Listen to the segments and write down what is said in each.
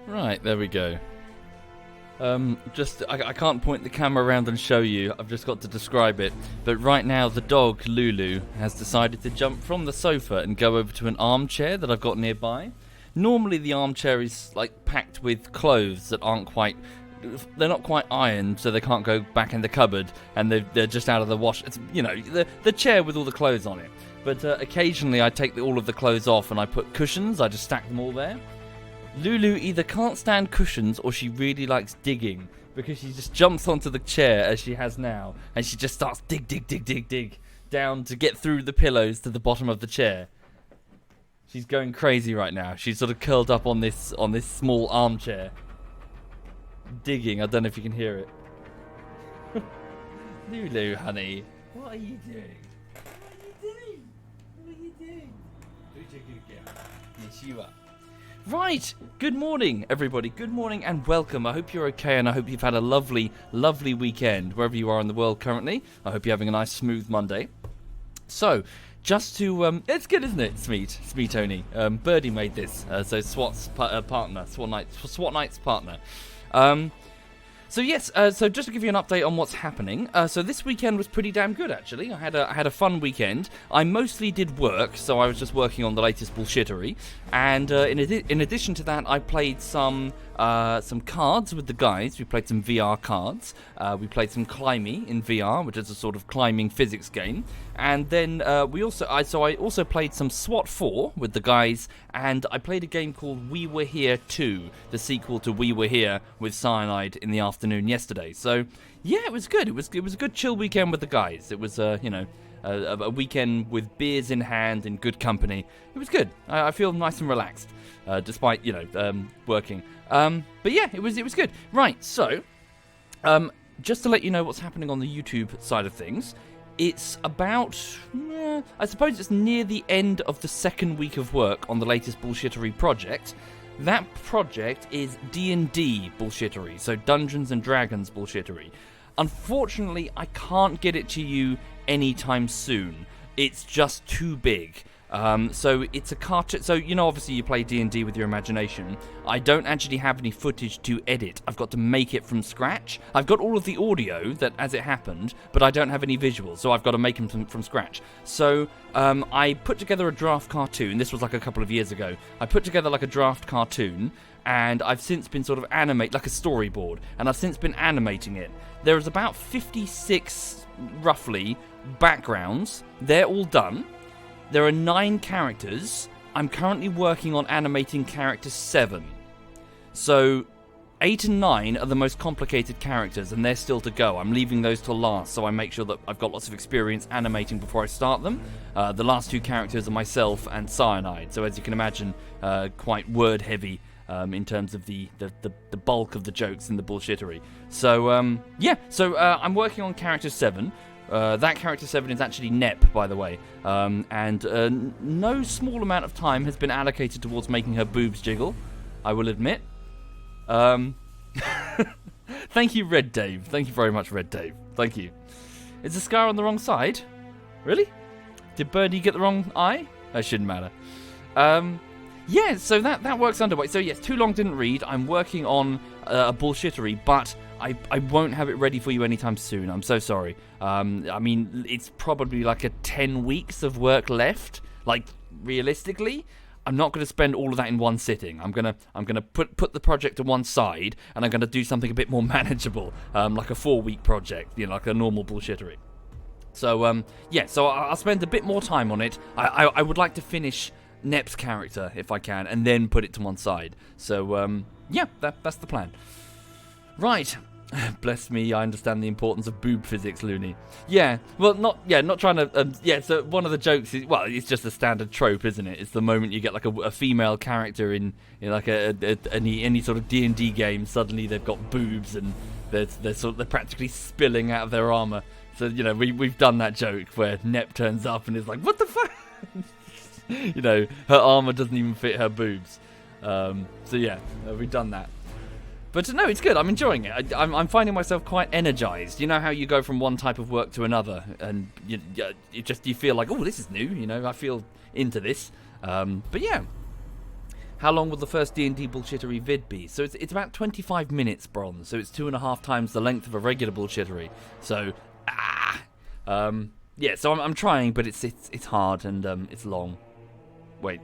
Right, there we go. I can't point the camera around and show you. I've just got to describe it. But right now, the dog, Lulu, has decided to jump from the sofa and go over to an armchair that I've got nearby. Normally, the armchair is, like, packed with clothes that aren't quite... They're not quite ironed, so they can't go back in the cupboard, and they're just out of the wash. It's, you know, the chair with all the clothes on it. But occasionally, I take all of the clothes off and I put cushions. I just stack them all there. Lulu either can't stand cushions or she really likes digging, because she just jumps onto the chair as she has now, and she just starts dig down to get through the pillows to the bottom of the chair. She's going crazy right now. She's sort of curled up on this small armchair, digging. I don't know if you can hear it. Lulu, honey, what are you doing? What are you doing? Who's a good girl? Yes, you are. Right, good morning, everybody. Good morning and welcome. I hope you're okay, and I hope you've had a lovely, lovely weekend, wherever you are in the world currently. I hope you're having a nice, smooth Monday. So, just to, it's good, isn't it, Smeetoni? Birdie made this, so SWAT's partner, SWAT Knight's partner. So yes, so just to give you an update on what's happening, so this weekend was pretty damn good, actually. I had a fun weekend. I mostly did work, so I was just working on the latest bullshittery, and in addition to that, I played some cards with the guys. We played some VR cards. We played some Climby in VR, which is a sort of climbing physics game, and then I also played some SWAT 4 with the guys, and I played a game called We Were Here 2, the sequel to We Were Here with Cyanide in the afternoon yesterday. So yeah, it was good. It was a good chill weekend with the guys. It was a weekend with beers in hand and good company. It was good. I feel nice and relaxed, despite working. But yeah, it was good. Right, so just to let you know what's happening on the YouTube side of things. It's about, I suppose it's near the end of the second week of work on the latest bullshittery project. That project is D&D bullshittery, so Dungeons and Dragons bullshittery. Unfortunately, I can't get it to you anytime soon. It's just too big. So it's a cartoon. So, obviously you play D&D with your imagination. I don't actually have any footage to edit. I've got to make it from scratch. I've got all of the audio that as it happened, but I don't have any visuals, so I've got to make them from scratch. So I put together a draft cartoon. This was like a couple of years ago. I put together like a draft cartoon, and I've since been sort of like a storyboard, and I've since been animating it. There is about 56, roughly, backgrounds. They're all done. There are 9 characters. I'm currently working on animating character 7. So 8 and 9 are the most complicated characters, and they're still to go. I'm leaving those till last, so I make sure that I've got lots of experience animating before I start them. The last 2 characters are myself and Cyanide, so as you can imagine, quite word heavy in terms of the bulk of the jokes and the bullshittery. So I'm working on character 7. That character 7 is actually Nep, by the way, and no small amount of time has been allocated towards making her boobs jiggle, I will admit. Thank you, Red Dave. Thank you very much, Red Dave. Thank you. Is the scar on the wrong side? Really? Did Birdie get the wrong eye? That shouldn't matter. Yeah, so that work's underway. So yes, Too Long Didn't Read. I'm working on a bullshittery, but I won't have it ready for you anytime soon. I'm so sorry. I mean, it's probably like 10 weeks of work left. Like, realistically, I'm not going to spend all of that in one sitting. I'm gonna put the project to one side, and I'm gonna do something a bit more manageable, like a 4-week project, like a normal bullshittery. So so I'll spend a bit more time on it. I would like to finish Nep's character if I can, and then put it to one side. So that's the plan. Right. Bless me, I understand the importance of boob physics, Looney. Yeah, well, not trying to, so one of the jokes is, well, it's just a standard trope, isn't it? It's the moment you get, like, a female character in like any sort of D&D game, suddenly they've got boobs, and they're practically spilling out of their armor. So, we've done that joke where Nep turns up and is like, what the fuck? Her armor doesn't even fit her boobs. We've done that. But no, it's good. I'm enjoying it. I'm finding myself quite energized. You know how you go from one type of work to another, and you feel like, oh, this is new. I feel into this. But yeah, how long will the first D&D bullshittery vid be? So it's about 25 minutes, Bronze. So it's 2.5 times the length of a regular bullshittery. So, yeah, so I'm trying, but it's hard and it's long. Wait.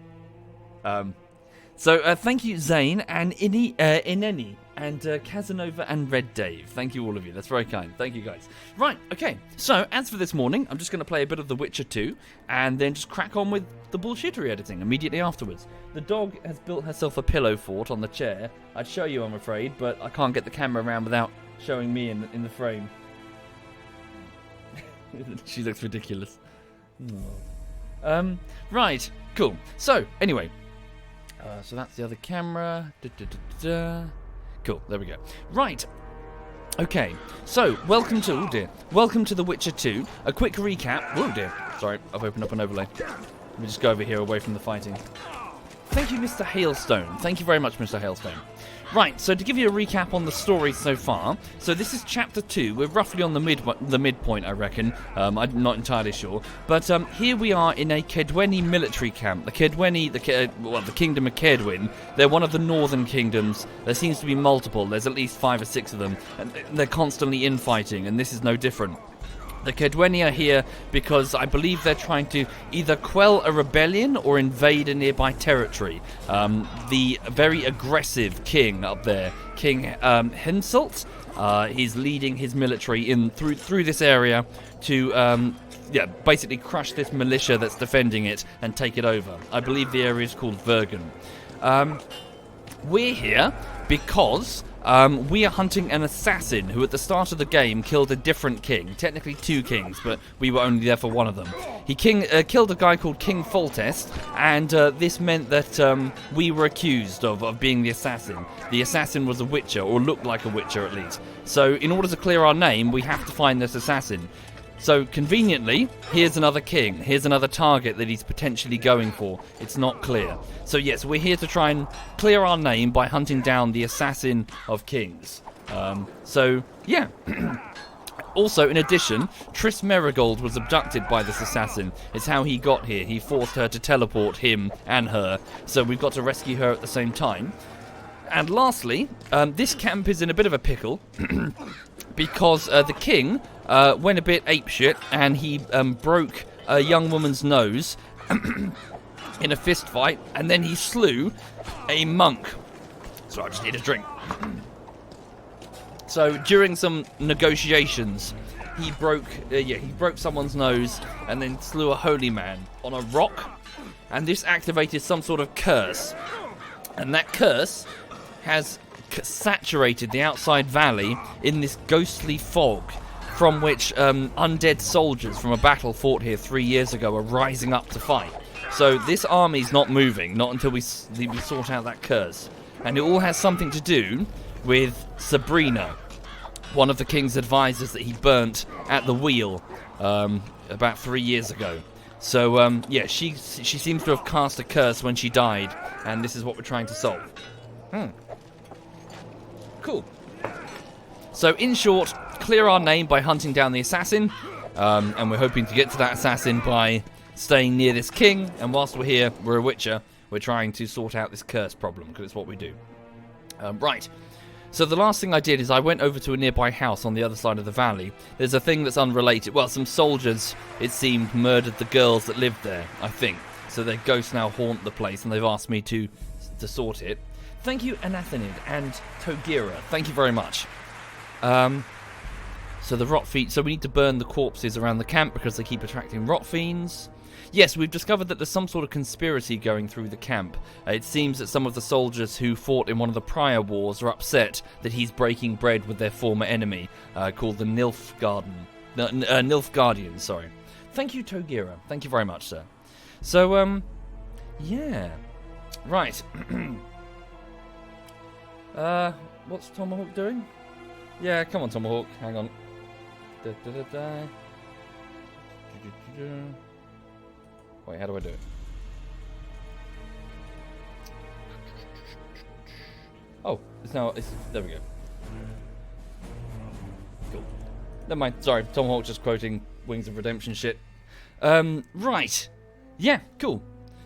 So thank you, Zane and Ineni and Casanova and Red Dave. Thank you, all of you. That's very kind. Thank you, guys. Right, okay. So as for this morning, I'm just going to play a bit of The Witcher 2 and then just crack on with the bullshittery editing immediately afterwards. The dog has built herself a pillow fort on the chair. I'd show you, I'm afraid, but I can't get the camera around without showing me in the frame. She looks ridiculous. Right, cool. So, anyway. So that's the other camera. Cool, there we go. Right. Okay, so welcome to The Witcher 2. A quick recap. Oh dear, sorry, I've opened up an overlay. Let me just go over here away from the fighting. Thank you, Mr. Hailstone. Thank you very much, Mr. Hailstone. Right, so to give you a recap on the story so far, so this is chapter 2. We're roughly on the midpoint, I reckon. I'm not entirely sure, but here we are in a Kaedweni military camp. The Kaedweni, the Kingdom of Kaedwen. They're one of the northern kingdoms. There seems to be multiple. There's at least 5 or 6 of them, and they're constantly infighting, and this is no different. The Kaedweni are here because I believe they're trying to either quell a rebellion or invade a nearby territory. The very aggressive king up there, King Henselt, he's leading his military in through this area to basically crush this militia that's defending it and take it over. I believe the area is called Vergen. We're here because we are hunting an assassin who at the start of the game killed a different king. Technically 2 kings, but we were only there for one of them. He killed a guy called King Foltest, and this meant that we were accused of being the assassin. The assassin was a witcher, or looked like a witcher at least. So in order to clear our name, we have to find this assassin. So, conveniently, here's another king. Here's another target that he's potentially going for. It's not clear. So, yes, we're here to try and clear our name by hunting down the assassin of kings. Yeah. Also, in addition, Triss Merigold was abducted by this assassin. It's how he got here. He forced her to teleport him and her. So, we've got to rescue her at the same time. And lastly, this camp is in a bit of a pickle. Because the king went a bit apeshit and he broke a young woman's nose in a fist fight, and then he slew a monk. So I just need a drink. So during some negotiations, he broke someone's nose and then slew a holy man on a rock, and this activated some sort of curse, and that curse has saturated the outside valley in this ghostly fog from which undead soldiers from a battle fought here 3 years ago are rising up to fight. So this army's not moving, not until we sort out that curse. And it all has something to do with Sabrina, one of the king's advisors that he burnt at the wheel about 3 years ago. So she seems to have cast a curse when she died, and this is what we're trying to solve. Cool. So, in short, clear our name by hunting down the assassin, and we're hoping to get to that assassin by staying near this king, and whilst we're here, we're a witcher, we're trying to sort out this curse problem, because it's what we do. Right. So the last thing I did is I went over to a nearby house on the other side of the valley. There's a thing that's unrelated. Well, some soldiers, it seemed, murdered the girls that lived there, I think. So their ghosts now haunt the place, and they've asked me to sort it. Thank you, Anathanid and Togira. Thank you very much. So the rot fiends. So we need to burn the corpses around the camp because they keep attracting rot fiends. Yes, we've discovered that there's some sort of conspiracy going through the camp. It seems that some of the soldiers who fought in one of the prior wars are upset that he's breaking bread with their former enemy, called the Nilfgaardians. Sorry. Thank you, Togira. Thank you very much, sir. So, yeah. Right. What's Tomahawk doing? Yeah, come on, Tomahawk. Hang on. Wait, how do I do it? Oh, there we go. Cool. Never mind. Sorry, Tomahawk just quoting Wings of Redemption shit. Right. Yeah, cool.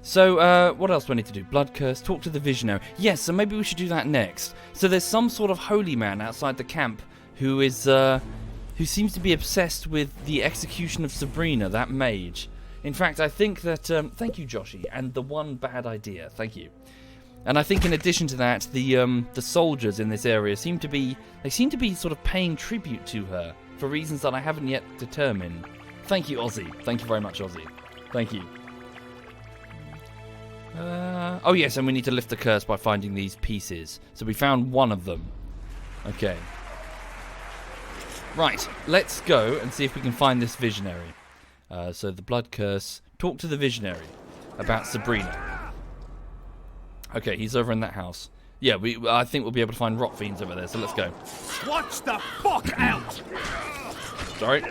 So, what else do I need to do? Blood curse, talk to the visionary. Yes, so maybe we should do that next. So there's some sort of holy man outside the camp who is, who seems to be obsessed with the execution of Sabrina, that mage. In fact, I think that, thank you, Joshy, and the one bad idea, thank you. And I think in addition to that, the soldiers in this area seem to be sort of paying tribute to her for reasons that I haven't yet determined. Thank you, Ozzy. Thank you very much, Ozzy. Thank you. Oh yes, and we need to lift the curse by finding these pieces. So we found one of them. Okay. Right, let's go and see if we can find this visionary. So the blood curse. Talk to the visionary about Sabrina. Okay, he's over in that house. Yeah, I think we'll be able to find rot fiends over there, so let's go. Watch the fuck out! Sorry.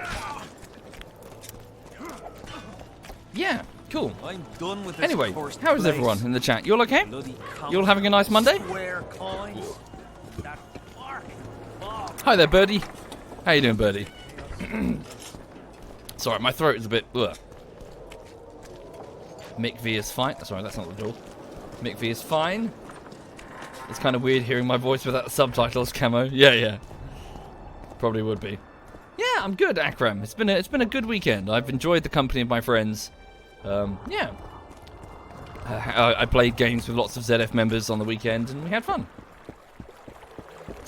Yeah, cool. I'm done with this. Anyway, how is everyone in the chat? You all okay? You all having a nice Monday? Hi there, Birdie. How you doing, Birdie? Sorry, my throat is a bit... Ugh. Mick V is fine. Sorry, that's not the door. Mick V is fine. It's kind of weird hearing my voice without the subtitles, Camo. Yeah. Probably would be. Yeah, I'm good, Akram. It's been a good weekend. I've enjoyed the company of my friends. Yeah. I played games with lots of ZF members on the weekend, and we had fun.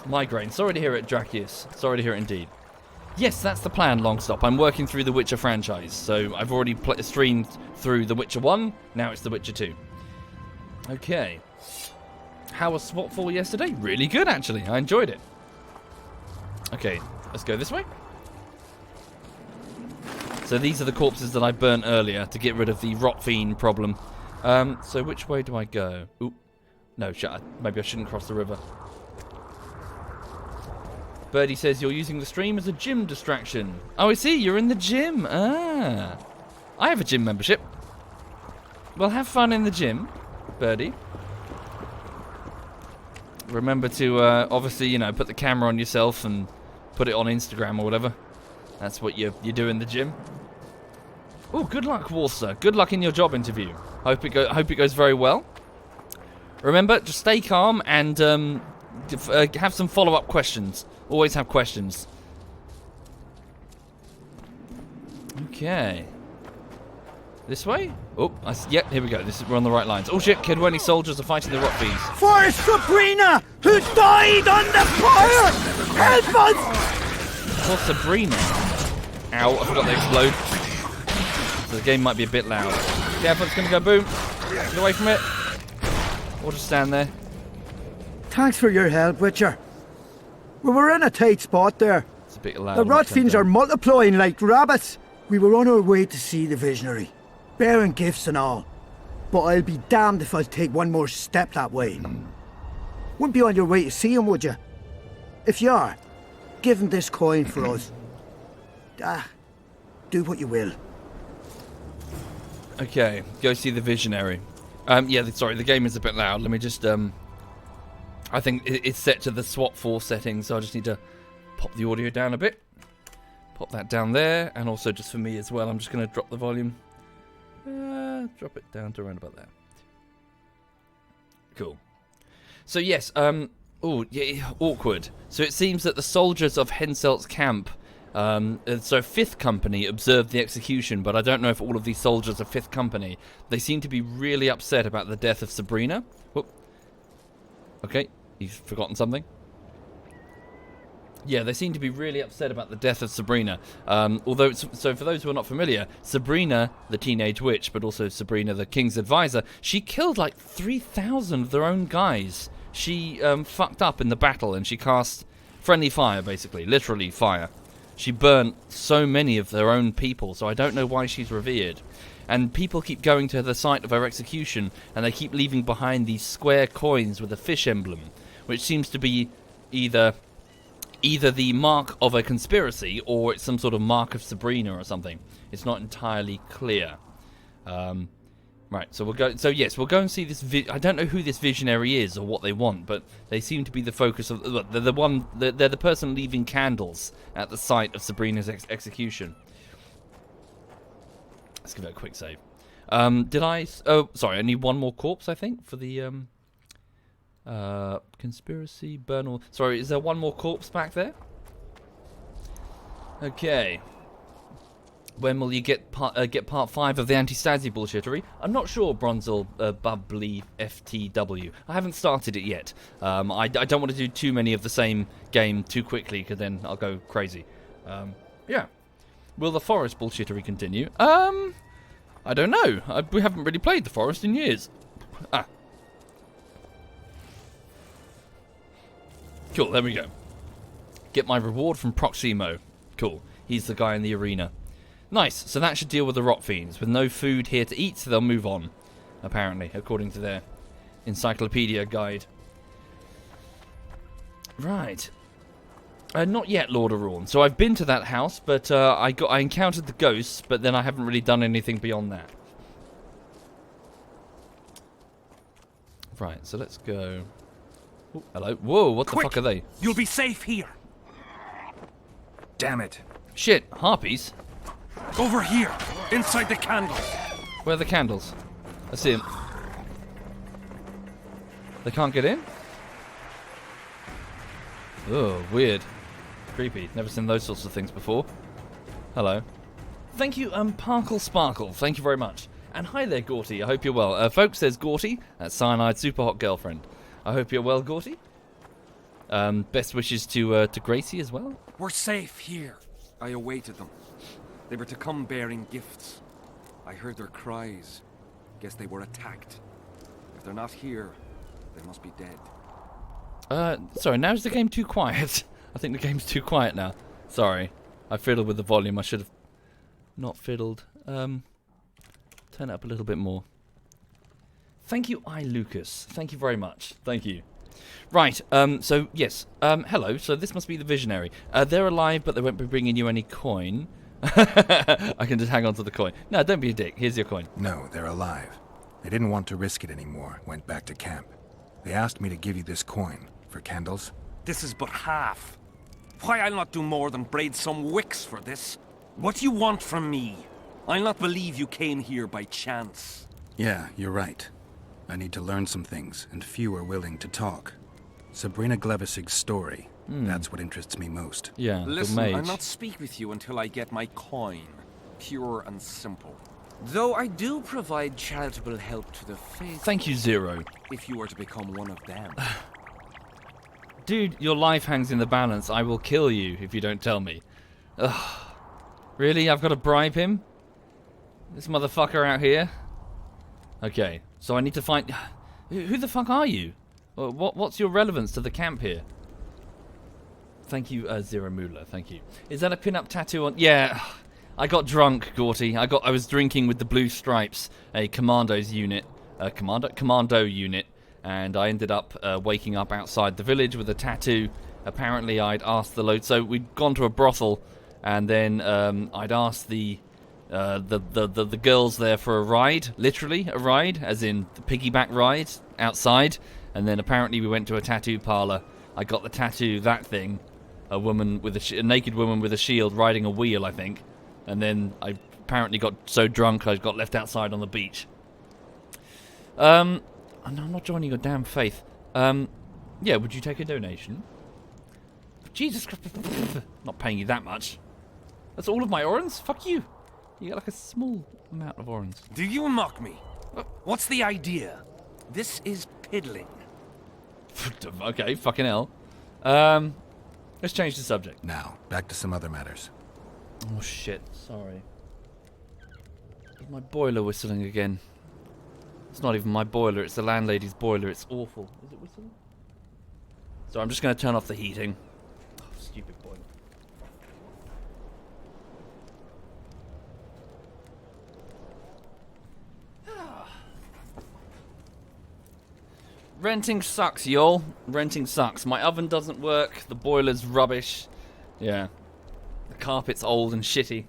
Migraine. Sorry to hear it, Dracius. Sorry to hear it indeed. Yes, that's the plan, Longstop. I'm working through the Witcher franchise, so I've already streamed through The Witcher 1. Now it's The Witcher 2. Okay. How was Swatfall yesterday? Really good, actually. I enjoyed it. Okay, let's go this way. So these are the corpses that I burnt earlier to get rid of the rot fiend problem. So which way do I go? Ooh. No, maybe I shouldn't cross the river. Birdie says you're using the stream as a gym distraction. Oh, I see. You're in the gym. Ah. I have a gym membership. Well, have fun in the gym, Birdie. Remember to, obviously, put the camera on yourself and put it on Instagram or whatever. That's what you do in the gym. Oh, good luck, Walser. Good luck in your job interview. Hope it goes very well. Remember, just stay calm and have some follow-up questions. Always have questions. Okay. This way? Oh, yep, here we go. We're on the right lines. Oh shit, Kedweni soldiers are fighting the rot fiends. For Sabrina, who died under fire! Help us! For Sabrina. Ow, I forgot they explode. So the game might be a bit loud. Careful, it's gonna go boom. Get away from it. Or just stand there. Thanks for your help, Witcher. We were in a tight spot there. It's a bit loud. The rot fiends are multiplying like rabbits. We were on our way to see the visionary, bearing gifts and all. But I'll be damned if I'll take one more step that way. Wouldn't be on your way to see him, would you? If you are, give him this coin for us. Do what you will. Okay, go see the visionary. Yeah, sorry, the game is a bit loud. Let me just, I think it's set to the SWAT 4 settings, so I just need to pop the audio down a bit. Pop that down there, and also just for me as well, I'm just going to drop the volume. Drop it down to around about there. Cool. So yes, oh, yeah, awkward. So it seems that the soldiers of Henselt's camp, so 5th Company observed the execution, but I don't know if all of these soldiers are 5th Company. They seem to be really upset about the death of Sabrina. Whoop. Okay, he's forgotten something. Yeah, they seem to be really upset about the death of Sabrina. Although, so for those who are not familiar, Sabrina, the teenage witch, but also Sabrina, the king's advisor, she killed like 3,000 of their own guys. She fucked up in the battle and she cast friendly fire, basically, literally fire. She burnt so many of their own people, so I don't know why she's revered. And people keep going to the site of her execution, and they keep leaving behind these square coins with a fish emblem, which seems to be either the mark of a conspiracy or it's some sort of mark of Sabrina or something. It's not entirely clear. Right, so we'll go. So yes, we'll go and see this. I don't know who this visionary is or what they want, but they seem to be the focus of. They're the one. They're the person leaving candles at the site of Sabrina's execution. Let's give it a quick save. Did I... Oh, sorry, I need one more corpse, I think, for the... conspiracy, burn all... Sorry, is there one more corpse back there? Okay. When will you get part 5 of the anti-Stasi bullshittery? I'm not sure, Bronzel Bubbly FTW. I haven't started it yet. I don't want to do too many of the same game too quickly, because then I'll go crazy. Yeah. Will the forest bullshittery continue? I don't know. We haven't really played the forest in years. Ah. Cool, there we go. Get my reward from Proximo. Cool. He's the guy in the arena. Nice, so that should deal with the rot fiends. With no food here to eat, they'll move on. Apparently, according to their encyclopedia guide. Right. Not yet, Lord Arawn. So I've been to that house, but I encountered the ghosts, but then I haven't really done anything beyond that. Right, so let's go... Ooh, hello. Whoa, what the fuck are they? You'll be safe here. Damn it. Shit, harpies? Over here, inside the candle. Where are the candles? I see them. They can't get in? Oh, weird. Creepy. Never seen those sorts of things before. Hello. Thank you, Parkle Sparkle. Thank you very much. And hi there, Gorty. I hope you're well. Folks, there's Gorty. That's Cyanide Super Hot Girlfriend. I hope you're well, Gorty. Best wishes to Gracie as well. We're safe here. I awaited them. They were to come bearing gifts. I heard their cries. Guess they were attacked. If they're not here, they must be dead. Sorry, now is the game too quiet? I think the game's too quiet now. Sorry. I fiddled with the volume. I should have not fiddled. Turn it up a little bit more. Thank you, Lucas. Thank you very much. Thank you. Right, so, yes. Hello, so this must be the Visionary. They're alive, but they won't be bringing you any coin. I can just hang on to the coin. No, don't be a dick. Here's your coin. No, they're alive. They didn't want to risk it anymore. Went back to camp. They asked me to give you this coin. For candles? This is but half. Why, I'll not do more than braid some wicks for this. What do you want from me? I'll not believe you came here by chance. Yeah, you're right. I need to learn some things, and few are willing to talk. Sabrina Glevisig's story. That's what interests me most. Yeah, Listen, the mage. I'll not speak with you until I get my coin. Pure and simple. Though I do provide charitable help to the faithful. Thank you, Zero. If you were to become one of them. Dude, your life hangs in the balance. I will kill you if you don't tell me. Ugh. Really? I've got to bribe him? This motherfucker out here? Okay, so I need to find... Who the fuck are you? What's your relevance to the camp here? Thank you, Zero Moolah. Thank you. Is that a pin-up tattoo on... Yeah, I got drunk, Gorty. I was drinking with the Blue Stripes, a commandos unit. Commando unit. And I ended up waking up outside the village with a tattoo. Apparently, I'd asked the load... So we'd gone to a brothel, and then I'd asked the girls there for a ride. Literally, a ride, as in the piggyback ride outside. And then apparently we went to a tattoo parlor. I got the tattoo, that thing. A woman with a naked woman with a shield riding a wheel, I think. And then I apparently got so drunk I got left outside on the beach. I'm not joining your damn faith. Yeah, would you take a donation? Jesus Christ. Not paying you that much. That's all of my orans? Fuck you. You get like a small amount of orans. Do you mock me? What's the idea? This is piddling. Okay, fucking hell. Let's change the subject. Now, back to some other matters. Oh shit, sorry. Is my boiler whistling again? It's not even my boiler, it's the landlady's boiler. It's awful. Is it whistling? So I'm just going to turn off the heating. Oh, stupid boiler. Renting sucks, y'all. Renting sucks. My oven doesn't work. The boiler's rubbish. Yeah. The carpet's old and shitty.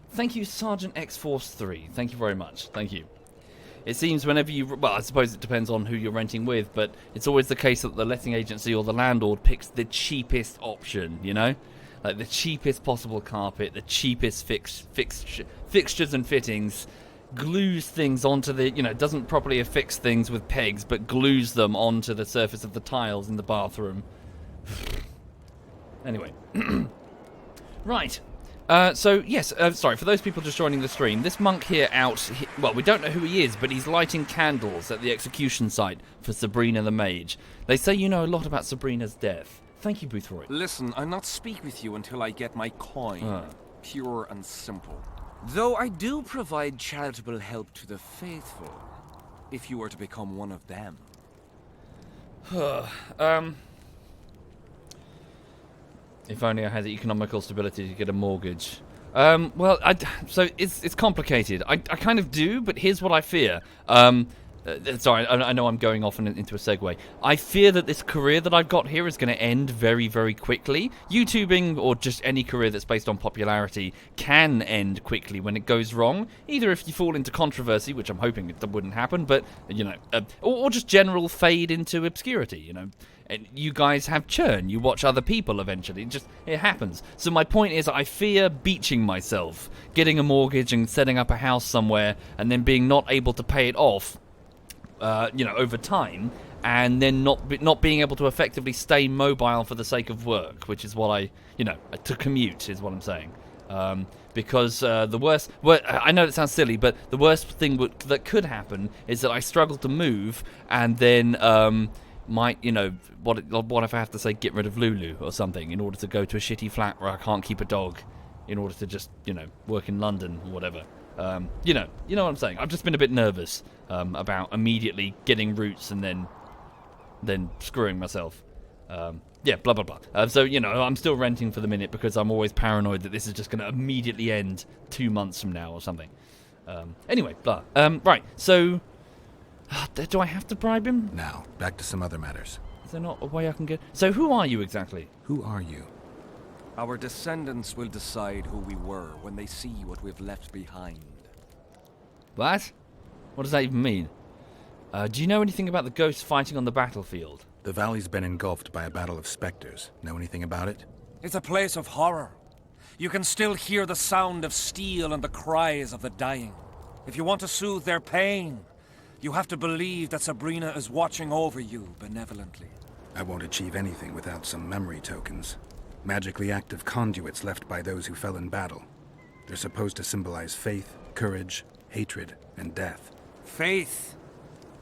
Thank you, Sergeant X-Force 3. Thank you very much. Thank you. It seems whenever you... Well, I suppose it depends on who you're renting with, but it's always the case that the letting agency or the landlord picks the cheapest option, you know? Like the cheapest possible carpet, the cheapest fixtures and fittings. glues things onto the, doesn't properly affix things with pegs, but glues them onto the surface of the tiles in the bathroom. Anyway. Right. So, yes, sorry, for those people just joining the stream, this monk here well, we don't know who he is, but he's lighting candles at the execution site for Sabrina the Mage. They say you know a lot about Sabrina's death. Thank you, Boothroyd. Listen, I'll not speak with you until I get my coin. Pure and simple. Though I do provide charitable help to the faithful, if you were to become one of them. If only I had the economical stability to get a mortgage. Well, so it's complicated. I kind of do, but here's what I fear. Sorry, I know I'm going off into a segue. I fear that this career that I've got here is going to end very, very quickly. YouTubing, or just any career that's based on popularity, can end quickly when it goes wrong. Either if you fall into controversy, which I'm hoping it wouldn't happen, but, or just general fade into obscurity, And you guys have churn. You watch other people eventually. It happens. So my point is, I fear beaching myself, getting a mortgage and setting up a house somewhere, and then being not able to pay it off, over time, and then not being able to effectively stay mobile for the sake of work, which is what to commute is what I'm saying. Because the worst, I know it sounds silly, but the worst thing that could happen is that I struggle to move, and then what if I have to say get rid of Lulu or something in order to go to a shitty flat where I can't keep a dog, in order to just work in London or whatever. You know what I'm saying. I've just been a bit nervous about immediately getting roots and then screwing myself. Blah blah blah. So I'm still renting for the minute because I'm always paranoid that this is just going to immediately end 2 months from now or something. Anyway, blah. Right. So, do I have to bribe him? Now, back to some other matters. Is there not a way I can get? So, who are you exactly? Who are you? Our descendants will decide who we were when they see what we've left behind. What? What does that even mean? Do you know anything about the ghosts fighting on the battlefield? The valley's been engulfed by a battle of specters. Know anything about it? It's a place of horror. You can still hear the sound of steel and the cries of the dying. If you want to soothe their pain, you have to believe that Sabrina is watching over you benevolently. I won't achieve anything without some memory tokens. Magically active conduits left by those who fell in battle. They're supposed to symbolize faith, courage, hatred, and death. Faith?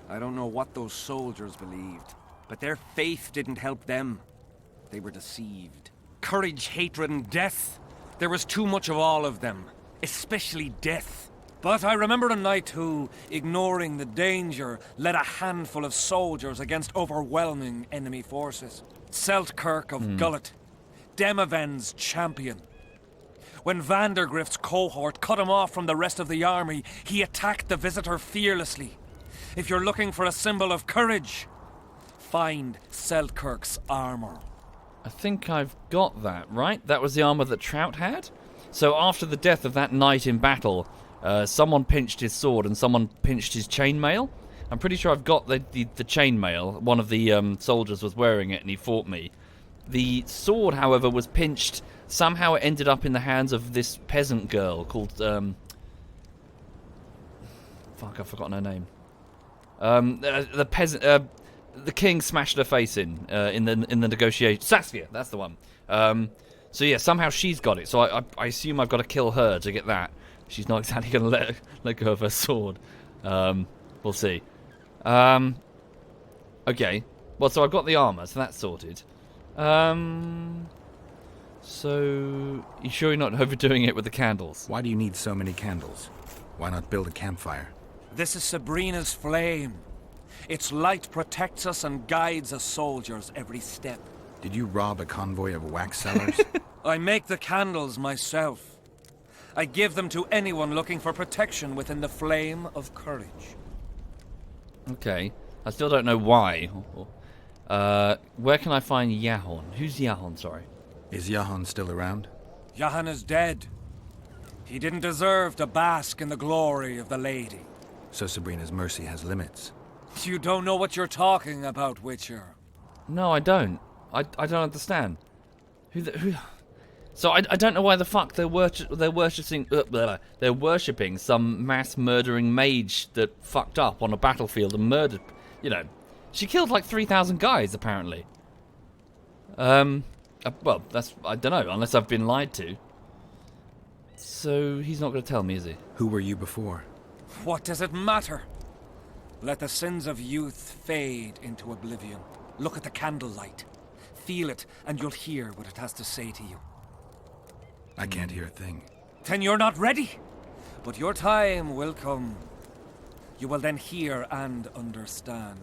I don't know what those soldiers believed, but their faith didn't help them. They were deceived. Courage, hatred, and death? There was too much of all of them, especially death. But I remember a knight who, ignoring the danger, led a handful of soldiers against overwhelming enemy forces. Seltkirk of Gullet, Demaven's champion. When Vandergrift's cohort cut him off from the rest of the army, he attacked the visitor fearlessly. If you're looking for a symbol of courage, find Seltkirk's armor. I think I've got that, right? That was the armor that Trout had? So after the death of that knight in battle, someone pinched his sword and someone pinched his chainmail. I'm pretty sure I've got the chainmail. One of the soldiers was wearing it and he fought me. The sword, however, was pinched. Somehow it ended up in the hands of this peasant girl called... Fuck, I've forgotten her name. The peasant... the king smashed her face in the negotiation. Saskia, that's the one. So yeah, somehow she's got it. So I assume I've got to kill her to get that. She's not exactly going to let go of her sword. We'll see. Okay. Well, so I've got the armor, so that's sorted. So, you sure you're not overdoing it with the candles? Why do you need so many candles? Why not build a campfire? This is Sabrina's flame. Its light protects us and guides us soldiers every step. Did you rob a convoy of wax sellers? I make the candles myself. I give them to anyone looking for protection within the flame of courage. Okay. I still don't know why. Where can I find Yahon? Who's Yahon, sorry? Is Yahon still around? Jahan is dead. He didn't deserve to bask in the glory of the lady. So Sabrina's mercy has limits. You don't know what you're talking about, Witcher. No, I don't. I don't understand. So I don't know why the fuck they're worshipping some mass murdering mage that fucked up on a battlefield and murdered. You know, she killed like 3,000 guys apparently. Well, I don't know, unless I've been lied to. So he's not going to tell me, is he? Who were you before? What does it matter? Let the sins of youth fade into oblivion. Look at the candlelight. Feel it, and you'll hear what it has to say to you. I can't hear a thing. Then you're not ready. But your time will come. You will then hear and understand.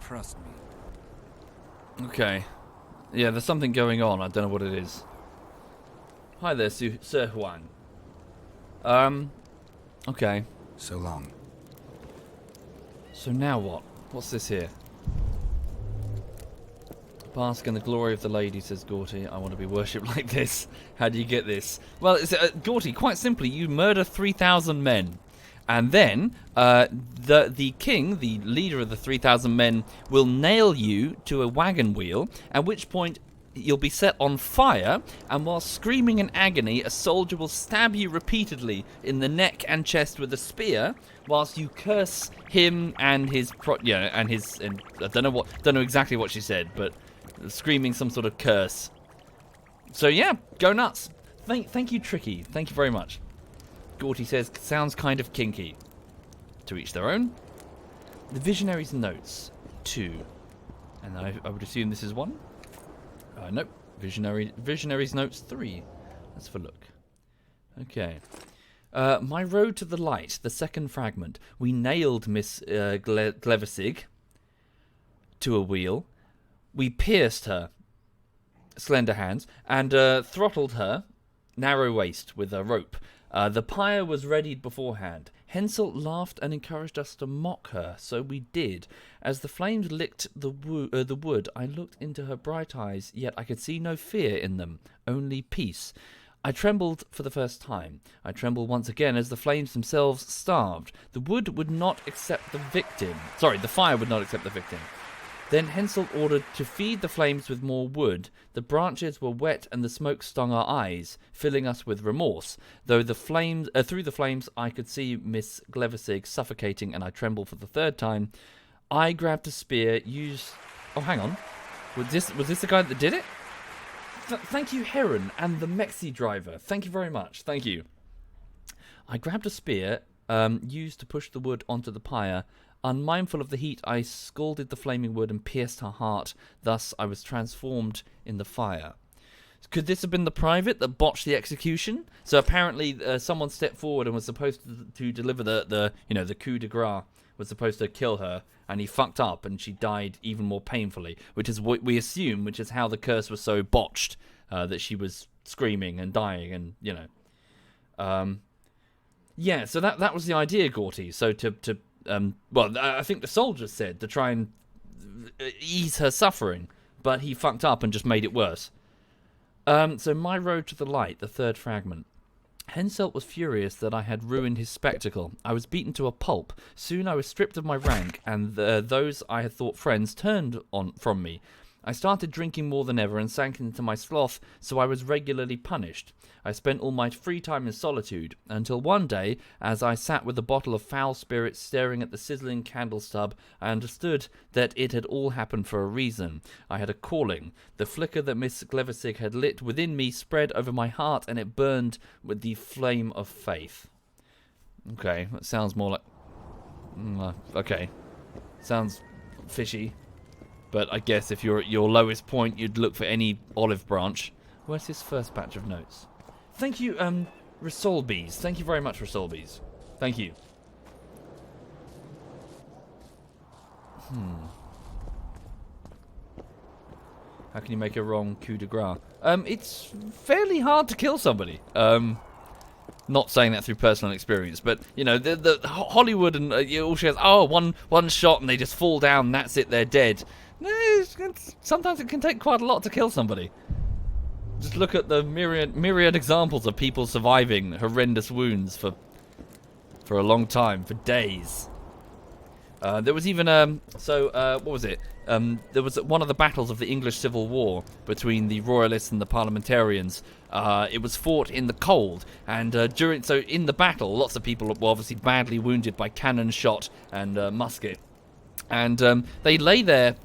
Trust me. Okay. Yeah, there's something going on. I don't know what it is. Hi there, Sir Juan. Okay. So long. So now what? What's this here? Bask in the glory of the lady, says Gorty. I want to be worshipped like this. How do you get this? Well, it's, Gorty, quite simply, you murder 3,000 men. And then, the king, the leader of the 3,000 men, will nail you to a wagon wheel, at which point you'll be set on fire, and while screaming in agony, a soldier will stab you repeatedly in the neck and chest with a spear, whilst you curse him and his, and I don't know exactly what she said, but screaming some sort of curse. So yeah, go nuts. Thank you, Tricky. Thank you very much. Gorty says, sounds kind of kinky. To each their own. The Visionary's Notes, 2. And I would assume this is 1? Nope. Visionary's Notes, 3. Let's have a look. Okay. My Road to the Light, the second fragment. We nailed Miss Glevesig to a wheel. We pierced her, slender hands, and throttled her, narrow waist, with a rope. The pyre was readied beforehand. Hensel laughed and encouraged us to mock her, so we did. As the flames licked the wood, I looked into her bright eyes, yet I could see no fear in them, only peace. I trembled for the first time. I trembled once again as the flames themselves starved. The wood would not accept the victim. Sorry, the fire would not accept the victim. Then Hensel ordered to feed the flames with more wood. The branches were wet and the smoke stung our eyes, filling us with remorse. Though the flames, through the flames, I could see Miss Glevesig suffocating, and I trembled for the third time. I grabbed a spear, used... Oh, hang on. Was this the guy that did it? Thank you, Heron, and the Mexi driver. Thank you very much. Thank you. I grabbed a spear, used to push the wood onto the pyre. Unmindful of the heat, I scalded the flaming wood and pierced her heart. Thus, I was transformed in the fire. Could this have been the private that botched the execution? So apparently, someone stepped forward and was supposed to deliver the coup de grace. Was supposed to kill her, and he fucked up, and she died even more painfully. Which is what we assume, which is how the curse was so botched that she was screaming and dying, and yeah. So that was the idea, Gorty. So I think the soldiers said to try and ease her suffering, but he fucked up and just made it worse. So My Road to the Light, the third fragment. Henselt was furious that I had ruined his spectacle. I was beaten to a pulp. Soon I was stripped of my rank, and those I had thought friends turned from me. I started drinking more than ever and sank into my sloth, so I was regularly punished. I spent all my free time in solitude, until one day, as I sat with a bottle of foul spirits staring at the sizzling candle stub, I understood that it had all happened for a reason. I had a calling. The flicker that Miss Glevesig had lit within me spread over my heart, and it burned with the flame of faith. Okay, that sounds more like... okay. Sounds fishy. But I guess if you're at your lowest point, you'd look for any olive branch. Where's his first batch of notes? Thank you, Risolbees. Thank you very much, Risolbees. Thank you. How can you make a wrong coup de grace? It's fairly hard to kill somebody. Not saying that through personal experience, but, you know, the Hollywood and all she has, one shot and they just fall down and that's it, they're dead. No, sometimes it can take quite a lot to kill somebody. Just look at the myriad examples of people surviving horrendous wounds for a long time, for days. There was even what was it? There was one of the battles of the English Civil War between the Royalists and the Parliamentarians. It was fought in the cold, and in the battle, lots of people were obviously badly wounded by cannon shot and musket, and they lay there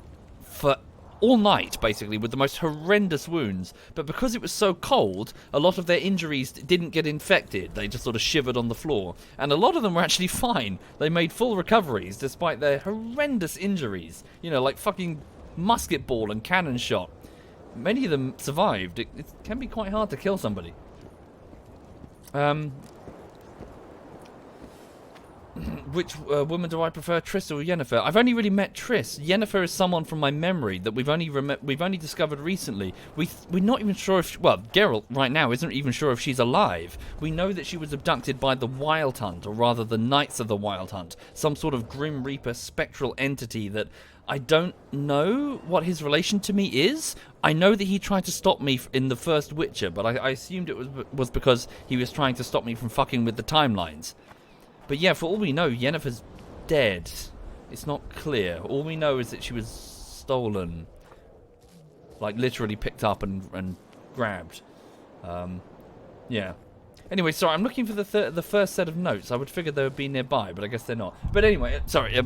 for all night, basically, with the most horrendous wounds. But because it was so cold, a lot of their injuries didn't get infected. They just sort of shivered on the floor. And a lot of them were actually fine. They made full recoveries, despite their horrendous injuries. You know, like fucking musket ball and cannon shot. Many of them survived. It can be quite hard to kill somebody. Which woman do I prefer, Triss or Yennefer? I've only really met Triss. Yennefer is someone from my memory that we've only discovered recently. We're not even sure if Geralt right now isn't even sure if she's alive. We know that she was abducted by the Wild Hunt, or rather the Knights of the Wild Hunt, some sort of Grim Reaper spectral entity that I don't know what his relation to me is. I know that he tried to stop me in the first Witcher, but I assumed it was because he was trying to stop me from fucking with the timelines. But yeah, for all we know, Yennefer's dead. It's not clear. All we know is that she was stolen. Like, literally picked up and grabbed. Yeah. Anyway, sorry, I'm looking for the first set of notes. I would figure they would be nearby, but I guess they're not. But anyway, sorry,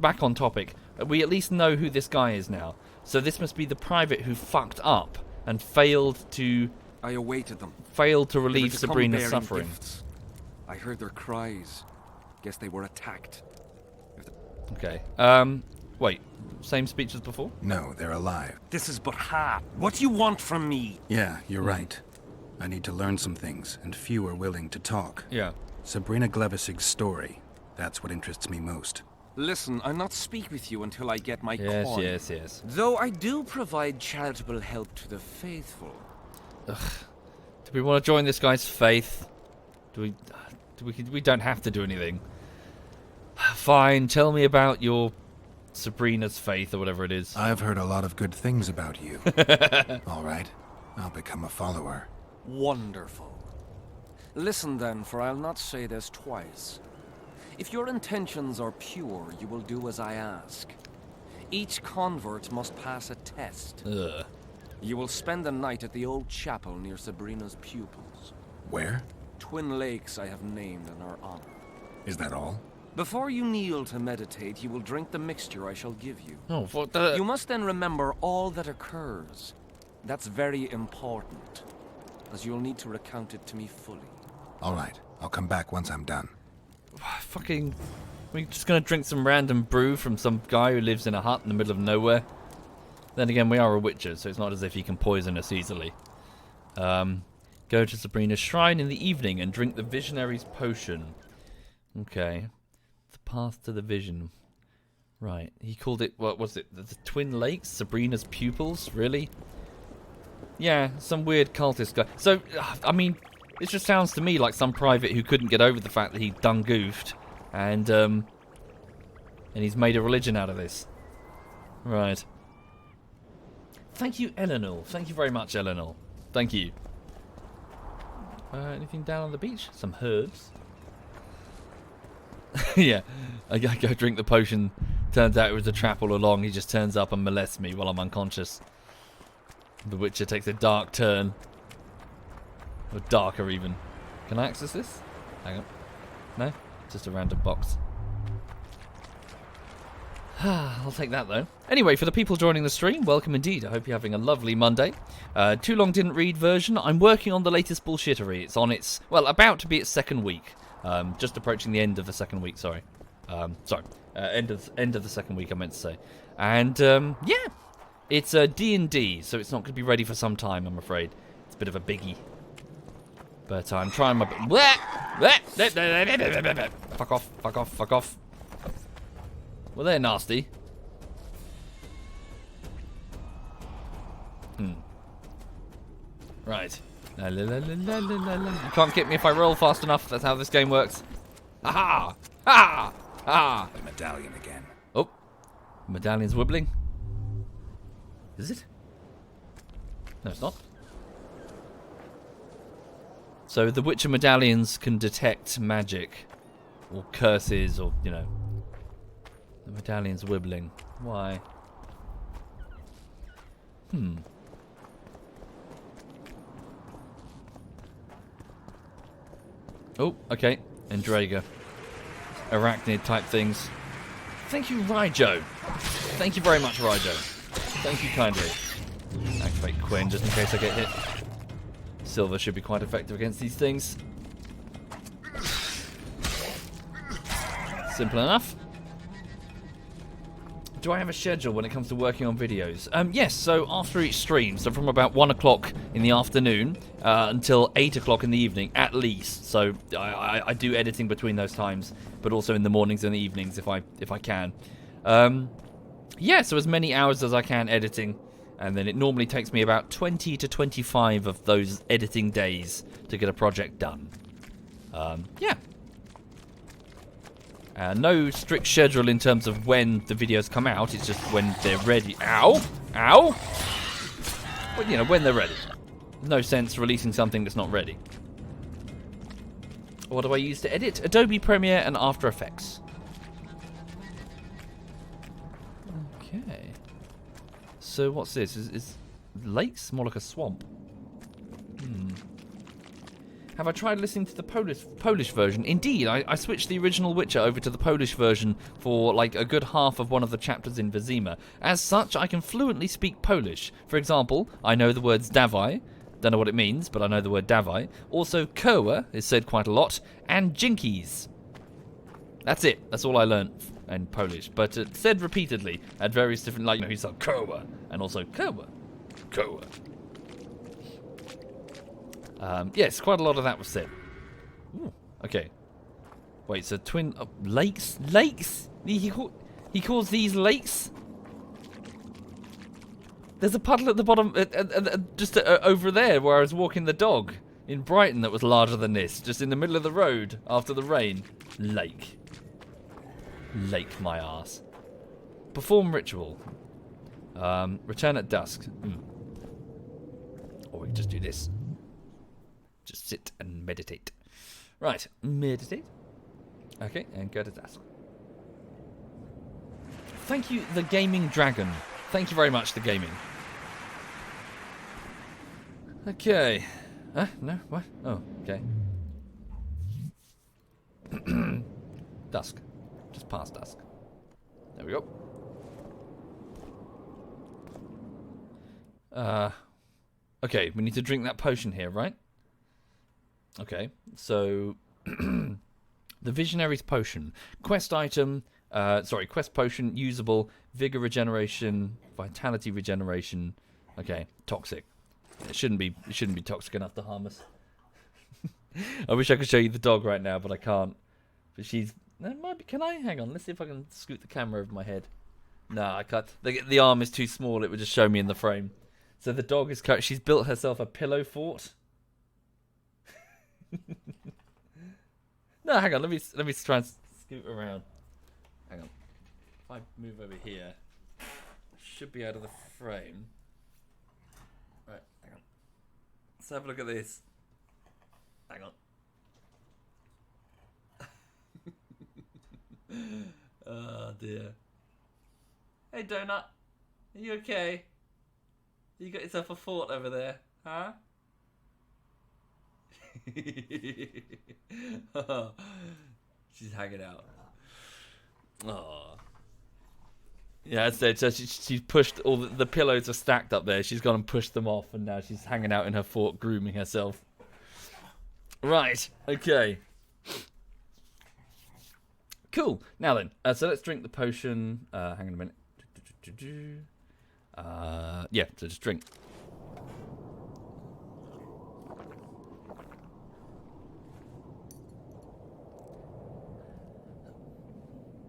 back on topic. We at least know who this guy is now. So this must be the private who fucked up and failed to... I awaited them. Failed to They were relieve to come Sabrina's bearing suffering. gifts. I heard their cries. Guess they were attacked. Okay. Wait. Same speech as before? No, they're alive. This is but half. What do you want from me? Yeah, you're right. I need to learn some things, and few are willing to talk. Yeah. Sabrina Glevisig's story. That's what interests me most. Listen, I'll not speak with you until I get my Yes, coin. yes. Though I do provide charitable help to the faithful. Do we want to join this guy's faith? We don't have to do anything. Fine, tell me about your Sabrina's faith or whatever it is. I've heard a lot of good things about you. All right, I'll become a follower. Wonderful. Listen then, for I'll not say this twice. If your intentions are pure, you will do as I ask. Each convert must pass a test. Ugh. You will spend the night at the old chapel near Sabrina's pupils. Where? Twin lakes I have named in our honor. Is that all? Before you kneel to meditate, you will drink the mixture I shall give you. Oh, what the... You must then remember all that occurs. That's very important, as you'll need to recount it to me fully. All right, I'll come back once I'm done. Fucking... We're just gonna drink some random brew from some guy who lives in a hut in the middle of nowhere. Then again, we are a witcher, so it's not as if he can poison us easily. Go to Sabrina's shrine in the evening and drink the Visionary's potion. Okay. The path to the vision. Right. He called it, what was it? The Twin Lakes? Sabrina's pupils? Really? Yeah, some weird cultist guy. So, I mean, it just sounds to me like some private who couldn't get over the fact that he done goofed. And he's made a religion out of this. Right. Thank you, Eleanor. Thank you very much, Eleanor. Thank you. Anything down on the beach? Some herbs. Yeah. I go drink the potion. Turns out it was a trap all along. He just turns up and molests me while I'm unconscious. The Witcher takes a dark turn. Or darker, even. Can I access this? Hang on. No? Just a random box. I'll take that, though. Anyway, for the people joining the stream, welcome indeed. I hope you're having a lovely Monday. Too Long Didn't Read version. I'm working on the latest bullshittery. It's on its... Well, about to be its second week. Just approaching the end of the second week, sorry. End of the second week, I meant to say. And, yeah. It's D&D, so it's not going to be ready for some time, I'm afraid. It's a bit of a biggie. But I'm trying my... Fuck off, fuck off, fuck off. Well, they're nasty. Right. La, la, la, la, la, la, la. You can't get me if I roll fast enough. That's how this game works. Ha ha! Ha! The medallion again. Oh. Medallion's wibbling. Is it? No, it's not. So the Witcher medallions can detect magic. Or curses, or, you know... The Medallion's wibbling. Why? Oh, okay. Endraga. Arachnid type things. Thank you, Ryjo. Thank you very much, Ryjo. Thank you kindly. Activate Quinn just in case I get hit. Silver should be quite effective against these things. Simple enough. Do I have a schedule when it comes to working on videos? Yes, so after each stream, so from about 1 o'clock in the afternoon until 8 o'clock in the evening, at least. So I do editing between those times, but also in the mornings and the evenings if I can. Yeah, so as many hours as I can editing, and then it normally takes me about 20 to 25 of those editing days to get a project done. Yeah. No strict schedule in terms of when the videos come out. It's just when they're ready. Ow! Ow! Well, you know, when they're ready. No sense releasing something that's not ready. What do I use to edit? Adobe Premiere and After Effects. Okay. So what's this? Is lakes more like a swamp? Have I tried listening to the Polish version? Indeed, I switched the original Witcher over to the Polish version for like a good half of one of the chapters in Vizima. As such, I can fluently speak Polish. For example, I know the words dawaj. Don't know what it means, but I know the word dawaj. Also, koła is said quite a lot, and jinkies. That's it. That's all I learned in Polish. But it's said repeatedly at various different, like, you know, he's like koła, and also koła. Koła. Yes, quite a lot of that was said. Ooh, okay. Wait, so twin... lakes? Lakes? He calls these lakes? There's a puddle at the bottom, just over there where I was walking the dog in Brighton that was larger than this, just in the middle of the road after the rain. Lake. Lake my arse. Perform ritual. Return at dusk. Or we can just do this. Just sit and meditate. Right, meditate. Okay, and go to task. Thank you, the Gaming Dragon. Thank you very much, the Gaming. Okay. No, what? Oh, okay. Dusk. Just past dusk. There we go. Okay, we need to drink that potion here, right? Okay, so the Visionary's Potion. Quest item, quest potion, usable, vigor regeneration, vitality regeneration. Okay, toxic. It shouldn't be toxic enough to harm us. I wish I could show you the dog right now, but I can't. But she's... That might be, can I? Hang on, let's see if I can scoot the camera over my head. No, I can't. The arm is too small, it would just show me in the frame. So the dog is... She's built herself a pillow fort. No, hang on. Let me try and scoot around. Hang on. If I move over here, I should be out of the frame. Right, hang on. Let's have a look at this. Hang on. Oh dear. Hey Donut, are you okay? You got yourself a fort over there, huh? Oh, she's hanging out. Oh. Yeah, so she's pushed all the pillows are stacked up there. She's gone and pushed them off, and now she's hanging out in her fort, grooming herself. Right. Okay. Cool. Now then, so let's drink the potion. Hang on a minute. Yeah. So just drink.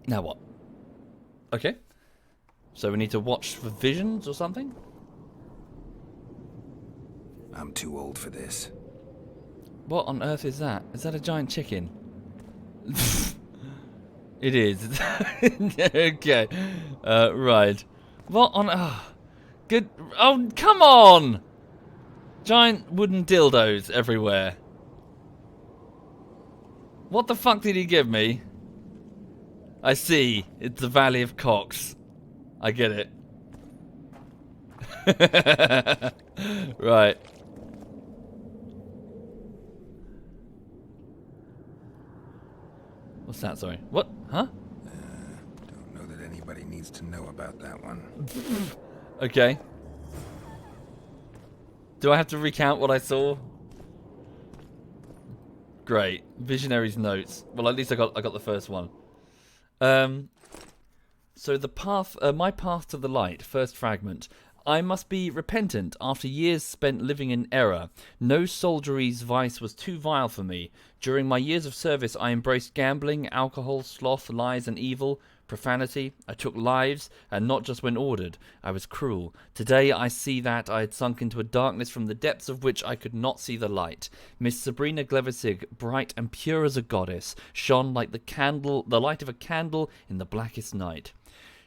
Now what? Okay. So we need to watch for visions or something? I'm too old for this. What on earth is that? Is that a giant chicken? It is. Okay. Right. What on... good... Oh, come on! Giant wooden dildos everywhere. What the fuck did he give me? I see. It's the Valley of Cocks. I get it. Right. What's that? Sorry. What? Huh? Don't know that anybody needs to know about that one. Okay. Do I have to recount what I saw? Great. Visionary's notes. Well, at least I got the first one. So the path, my path to the light, first fragment. I must be repentant after years spent living in error. No soldiery's vice was too vile for me. During my years of service, I embraced gambling, alcohol, sloth, lies, and evil, profanity. I took lives, and not just when ordered. I was cruel. Today I see that I had sunk into a darkness from the depths of which I could not see the light. Miss Sabrina Glevissig, bright and pure as a goddess, shone like the light of a candle in the blackest night.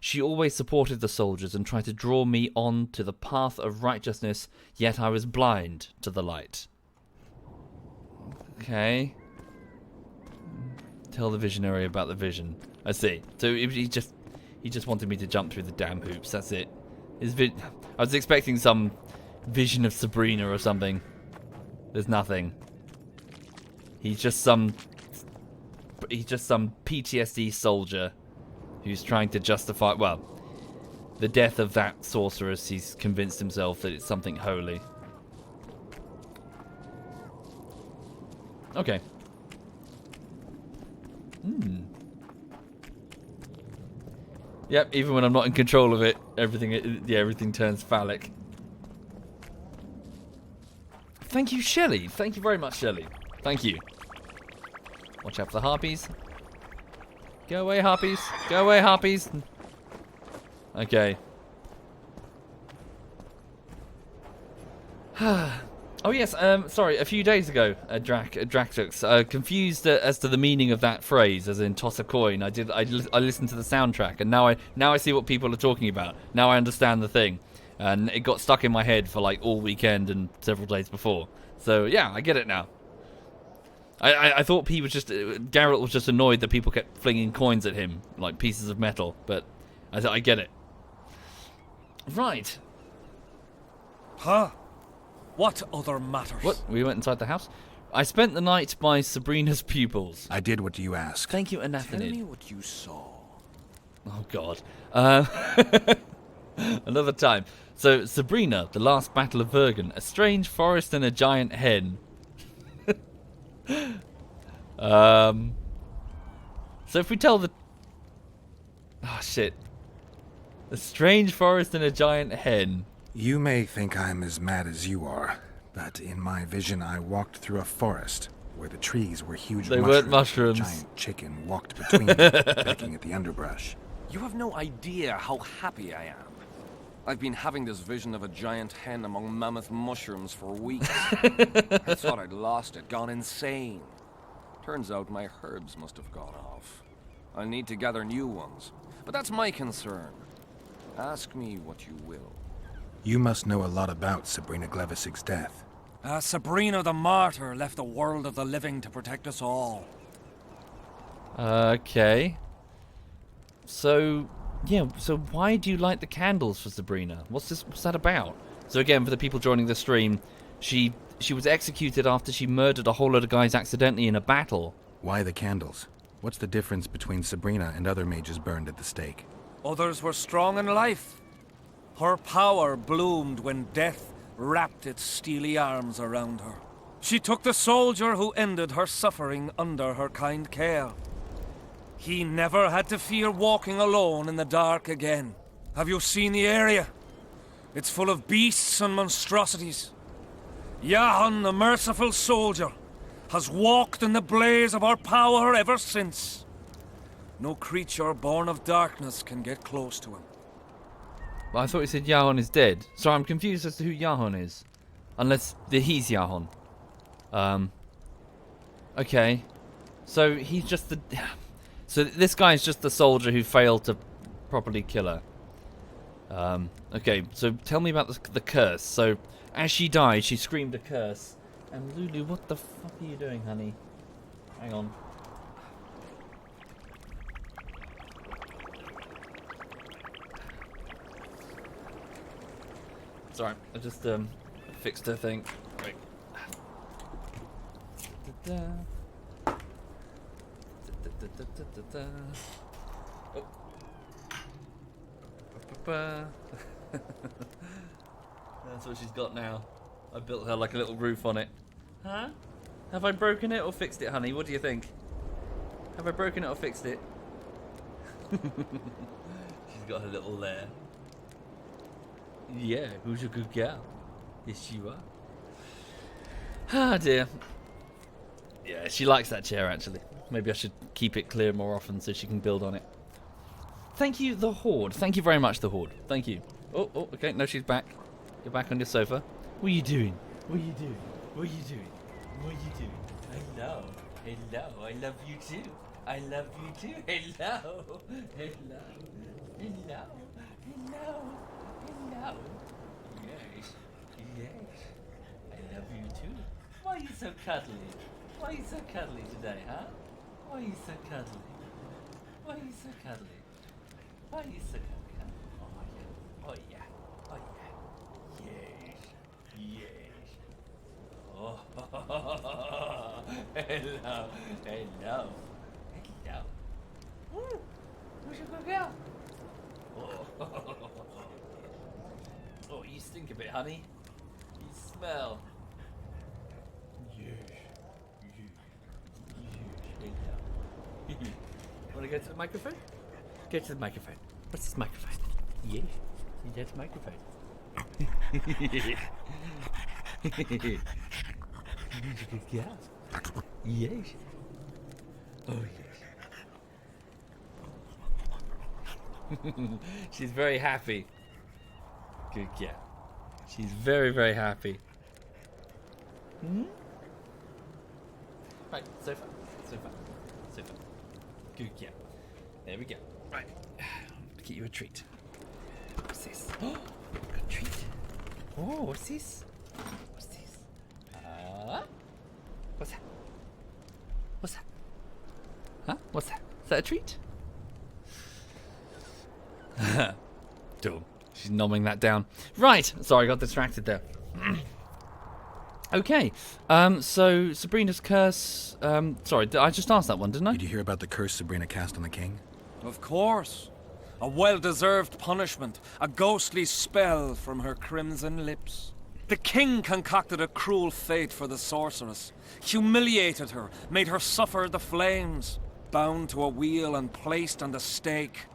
She always supported the soldiers and tried to draw me on to the path of righteousness, yet I was blind to the light. Okay. Tell the visionary about the vision. I see. So he just wanted me to jump through the damn hoops. That's it. I was expecting some vision of Sabrina or something. There's nothing. He's just some PTSD soldier who's trying to justify, well, the death of that sorceress. He's convinced himself that it's something holy. Okay. Yep, even when I'm not in control of it, everything turns phallic. Thank you, Shelley. Thank you very much, Shelley. Thank you. Watch out for the harpies. Go away, harpies. Go away, harpies. Okay. Oh yes, sorry, a few days ago, Draxux, confused as to the meaning of that phrase, as in toss a coin. I listened to the soundtrack, and now I see what people are talking about. Now I understand the thing, and it got stuck in my head for like all weekend and several days before. So yeah, I get it now. I thought Garrett was just annoyed that people kept flinging coins at him, like pieces of metal, but I get it. Right. Huh? What other matters? What? We went inside the house? I spent the night by Sabrina's pupils. I did what you asked. Thank you, Tell Anathanid. me what you saw. Oh, God. Another time. So, Sabrina, the last battle of Vergen, a strange forest and a giant hen. So if we tell the... Oh, shit. A strange forest and a giant hen. You may think I'm as mad as you are, but in my vision I walked through a forest where the trees were huge They mushrooms. weren't mushrooms. A giant chicken walked between them, pecking at the underbrush. You have no idea how happy I am. I've been having this vision of a giant hen among mammoth mushrooms for weeks. I thought I'd lost it, gone insane. Turns out my herbs must have gone off. I'll need to gather new ones. But that's my concern. Ask me what you will. You must know a lot about Sabrina Glevissig's death. Sabrina the Martyr left the world of the living to protect us all. Okay. So, yeah, so why do you light the candles for Sabrina? What's that about? So again, for the people joining the stream, she was executed after she murdered a whole lot of guys accidentally in a battle. Why the candles? What's the difference between Sabrina and other mages burned at the stake? Others were strong in life. Her power bloomed when death wrapped its steely arms around her. She took the soldier who ended her suffering under her kind care. He never had to fear walking alone in the dark again. Have you seen the area? It's full of beasts and monstrosities. Yahan, the merciful soldier, has walked in the blaze of our power ever since. No creature born of darkness can get close to him. Well, I thought you said Yahon is dead. So I'm confused as to who Yahon is. Unless he's Yahon. Okay. So he's just the... So this guy is just the soldier who failed to properly kill her. Okay, so tell me about the curse. So as she died, she screamed a curse. And Lulu, what the fuck are you doing, honey? Hang on. Sorry, I just fixed her thing. Wait. Oh. That's what she's got now. I built her like a little roof on it. Huh? Have I broken it or fixed it, honey? What do you think? Have I broken it or fixed it? She's got her little lair. Yeah, who's a good girl? Yes, you are. Ah, dear. Yeah, she likes that chair, actually. Maybe I should keep it clear more often so she can build on it. Thank you, the Horde. Thank you very much, the Horde. Thank you. Oh, okay. No, she's back. You're back on your sofa. What are you doing? What are you doing? What are you doing? What are you doing? Hello. Hello. I love you too. I love you too. Hello. Hello. Hello. Hello. Hello. Yes. Yes. I love you too. Why are you so cuddly? Why are you so cuddly today, huh? Why are you so cuddly? Why are you so cuddly? Why are you so cuddly? Oh yeah. Oh yeah. Yes. Yes. Oh. Hello. Hello. Hello. Ooh. Who's your good girl? Oh. Oh, you stink a bit, honey. You smell. Want to go to the microphone? Go to the microphone. What's this microphone? Yeah, you go to the microphone. Yeah. Yes. Oh yes. She's very happy. Good girl. She's very, very happy. Hmm? Right, sofa. Good, yeah. There we go. Right. Get you a treat. What's this? Oh, a treat. Oh, what's this? What's this? What's that? What's that? Huh? What's that? Is that a treat? Dude, she's nomming that down. Right. Sorry, I got distracted there. Okay, so Sabrina's curse. Sorry, I just asked that one, didn't I? Did you hear about the curse Sabrina cast on the king? Of course. A well-deserved punishment, a ghostly spell from her crimson lips. The king concocted a cruel fate for the sorceress, humiliated her, made her suffer the flames. Bound to a wheel and placed on the stake,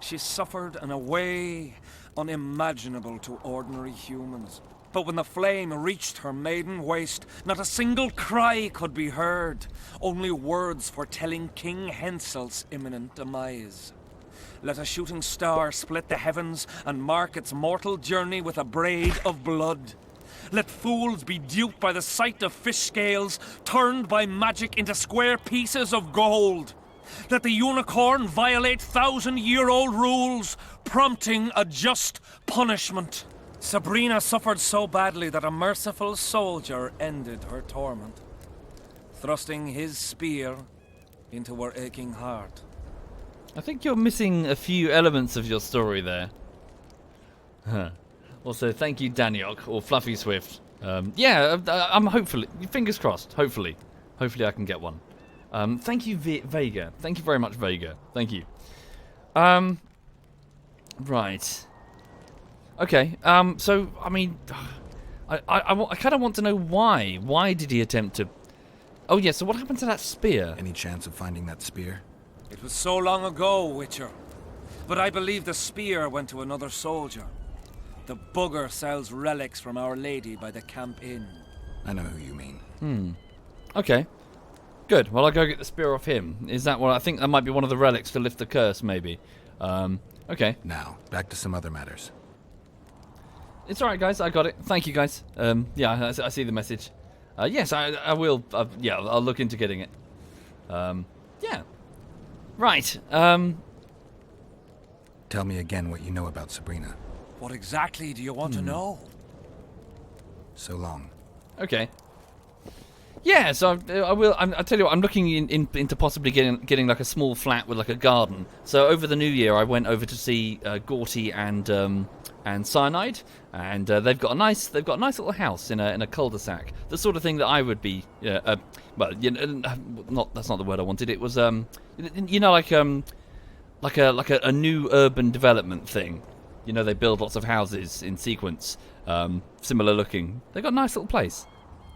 she suffered in a way unimaginable to ordinary humans. But when the flame reached her maiden waist, not a single cry could be heard, only words foretelling King Hensel's imminent demise. Let a shooting star split the heavens and mark its mortal journey with a braid of blood. Let fools be duped by the sight of fish scales, turned by magic into square pieces of gold. Let the unicorn violate 1,000-year-old rules, prompting a just punishment. Sabrina suffered so badly that a merciful soldier ended her torment, thrusting his spear into her aching heart. I think you're missing a few elements of your story there. Huh. Also, thank you, Daniok, or Fluffy Swift. Yeah, I'm hopefully, fingers crossed, hopefully I can get one. Thank you, Vega. Thank you very much, Vega. Thank you. Right. Okay, so, I mean, I kind of want to know why. Why did he attempt to... Oh, yeah, so what happened to that spear? Any chance of finding that spear? It was so long ago, Witcher. But I believe the spear went to another soldier. The bugger sells relics from Our Lady by the Camp Inn. I know who you mean. Okay. Good, well, I'll go get the spear off him. Is that what... I think that might be one of the relics to lift the curse, maybe. Okay. Now, back to some other matters. It's alright, guys. I got it. Thank you, guys. Yeah, I see the message. Yes, I will. Yeah, I'll look into getting it. Yeah. Right. Tell me again what you know about Sabrina. What exactly do you want to know? So long. Okay. Yeah, so I will. I tell you what, I'm looking into possibly getting like a small flat with like a garden. So over the New Year, I went over to see Gorty and Cyanide, and they've got a nice little house in a cul-de-sac. The sort of thing that I would be. Well, that's not the word I wanted. It was like a new urban development thing. You know, they build lots of houses in sequence, similar looking. They've got a nice little place.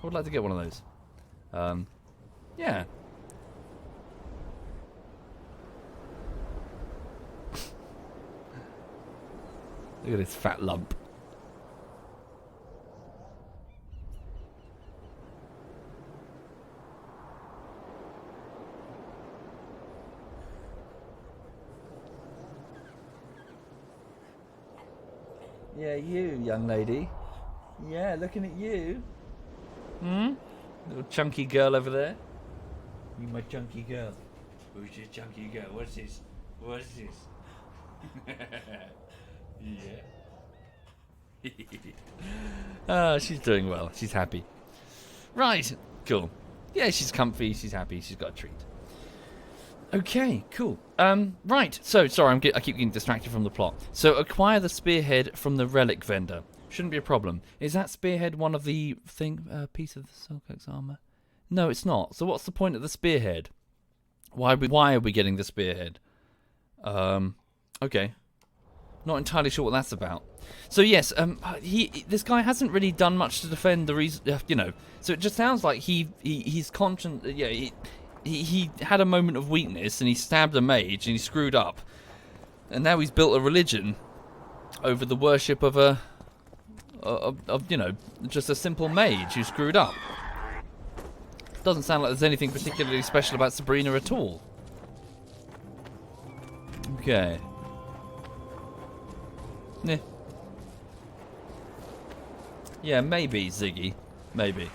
I would like to get one of those. Yeah. Look at this fat lump. Yeah, you, young lady. Yeah, looking at you. Little chunky girl over there. You my chunky girl. Who's your chunky girl? What's this? What's this? Yeah. Oh, she's doing well. She's happy. Right. Cool. Yeah, she's comfy. She's happy. She's got a treat. Okay, cool. Right. So, sorry, I keep getting distracted from the plot. So, acquire the spearhead from the relic vendor. Shouldn't be a problem. Is that spearhead one of the piece of the Selkirk's armor? No, it's not. So what's the point of the spearhead? Why are we getting the spearhead? Okay. Not entirely sure what that's about. So yes, this guy hasn't really done much to defend the reason, So it just sounds like he's conscious. Yeah, he had a moment of weakness and he stabbed a mage and he screwed up, and now he's built a religion over the worship of just a simple mage who screwed up. Doesn't sound like there's anything particularly special about Sabrina at all. Okay. Yeah, maybe, Ziggy. Maybe.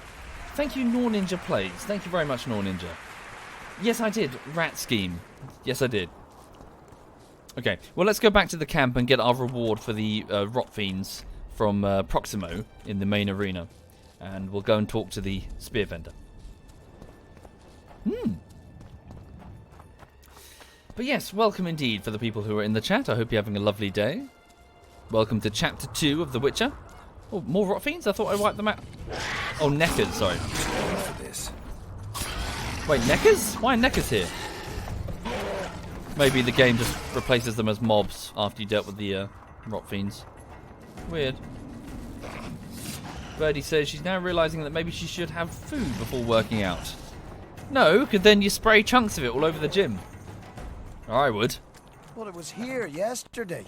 Thank you, Nor Ninja Plays. Thank you very much, Nor Ninja. Yes, I did. Rat scheme. Yes, I did. Okay, well, let's go back to the camp and get our reward for the rot fiends from Proximo in the main arena. And we'll go and talk to the spear vendor. But yes, welcome indeed for the people who are in the chat. I hope you're having a lovely day. Welcome to Chapter 2 of The Witcher. Oh, more rot fiends? I thought I wiped them out. Oh, Neckers, sorry. Wait, Neckers? Why are Neckers here? Maybe the game just replaces them as mobs after you dealt with the rot fiends. Weird. Birdie says she's now realising that maybe she should have food before working out. No, because then you spray chunks of it all over the gym. I would. Well, it was here yesterday.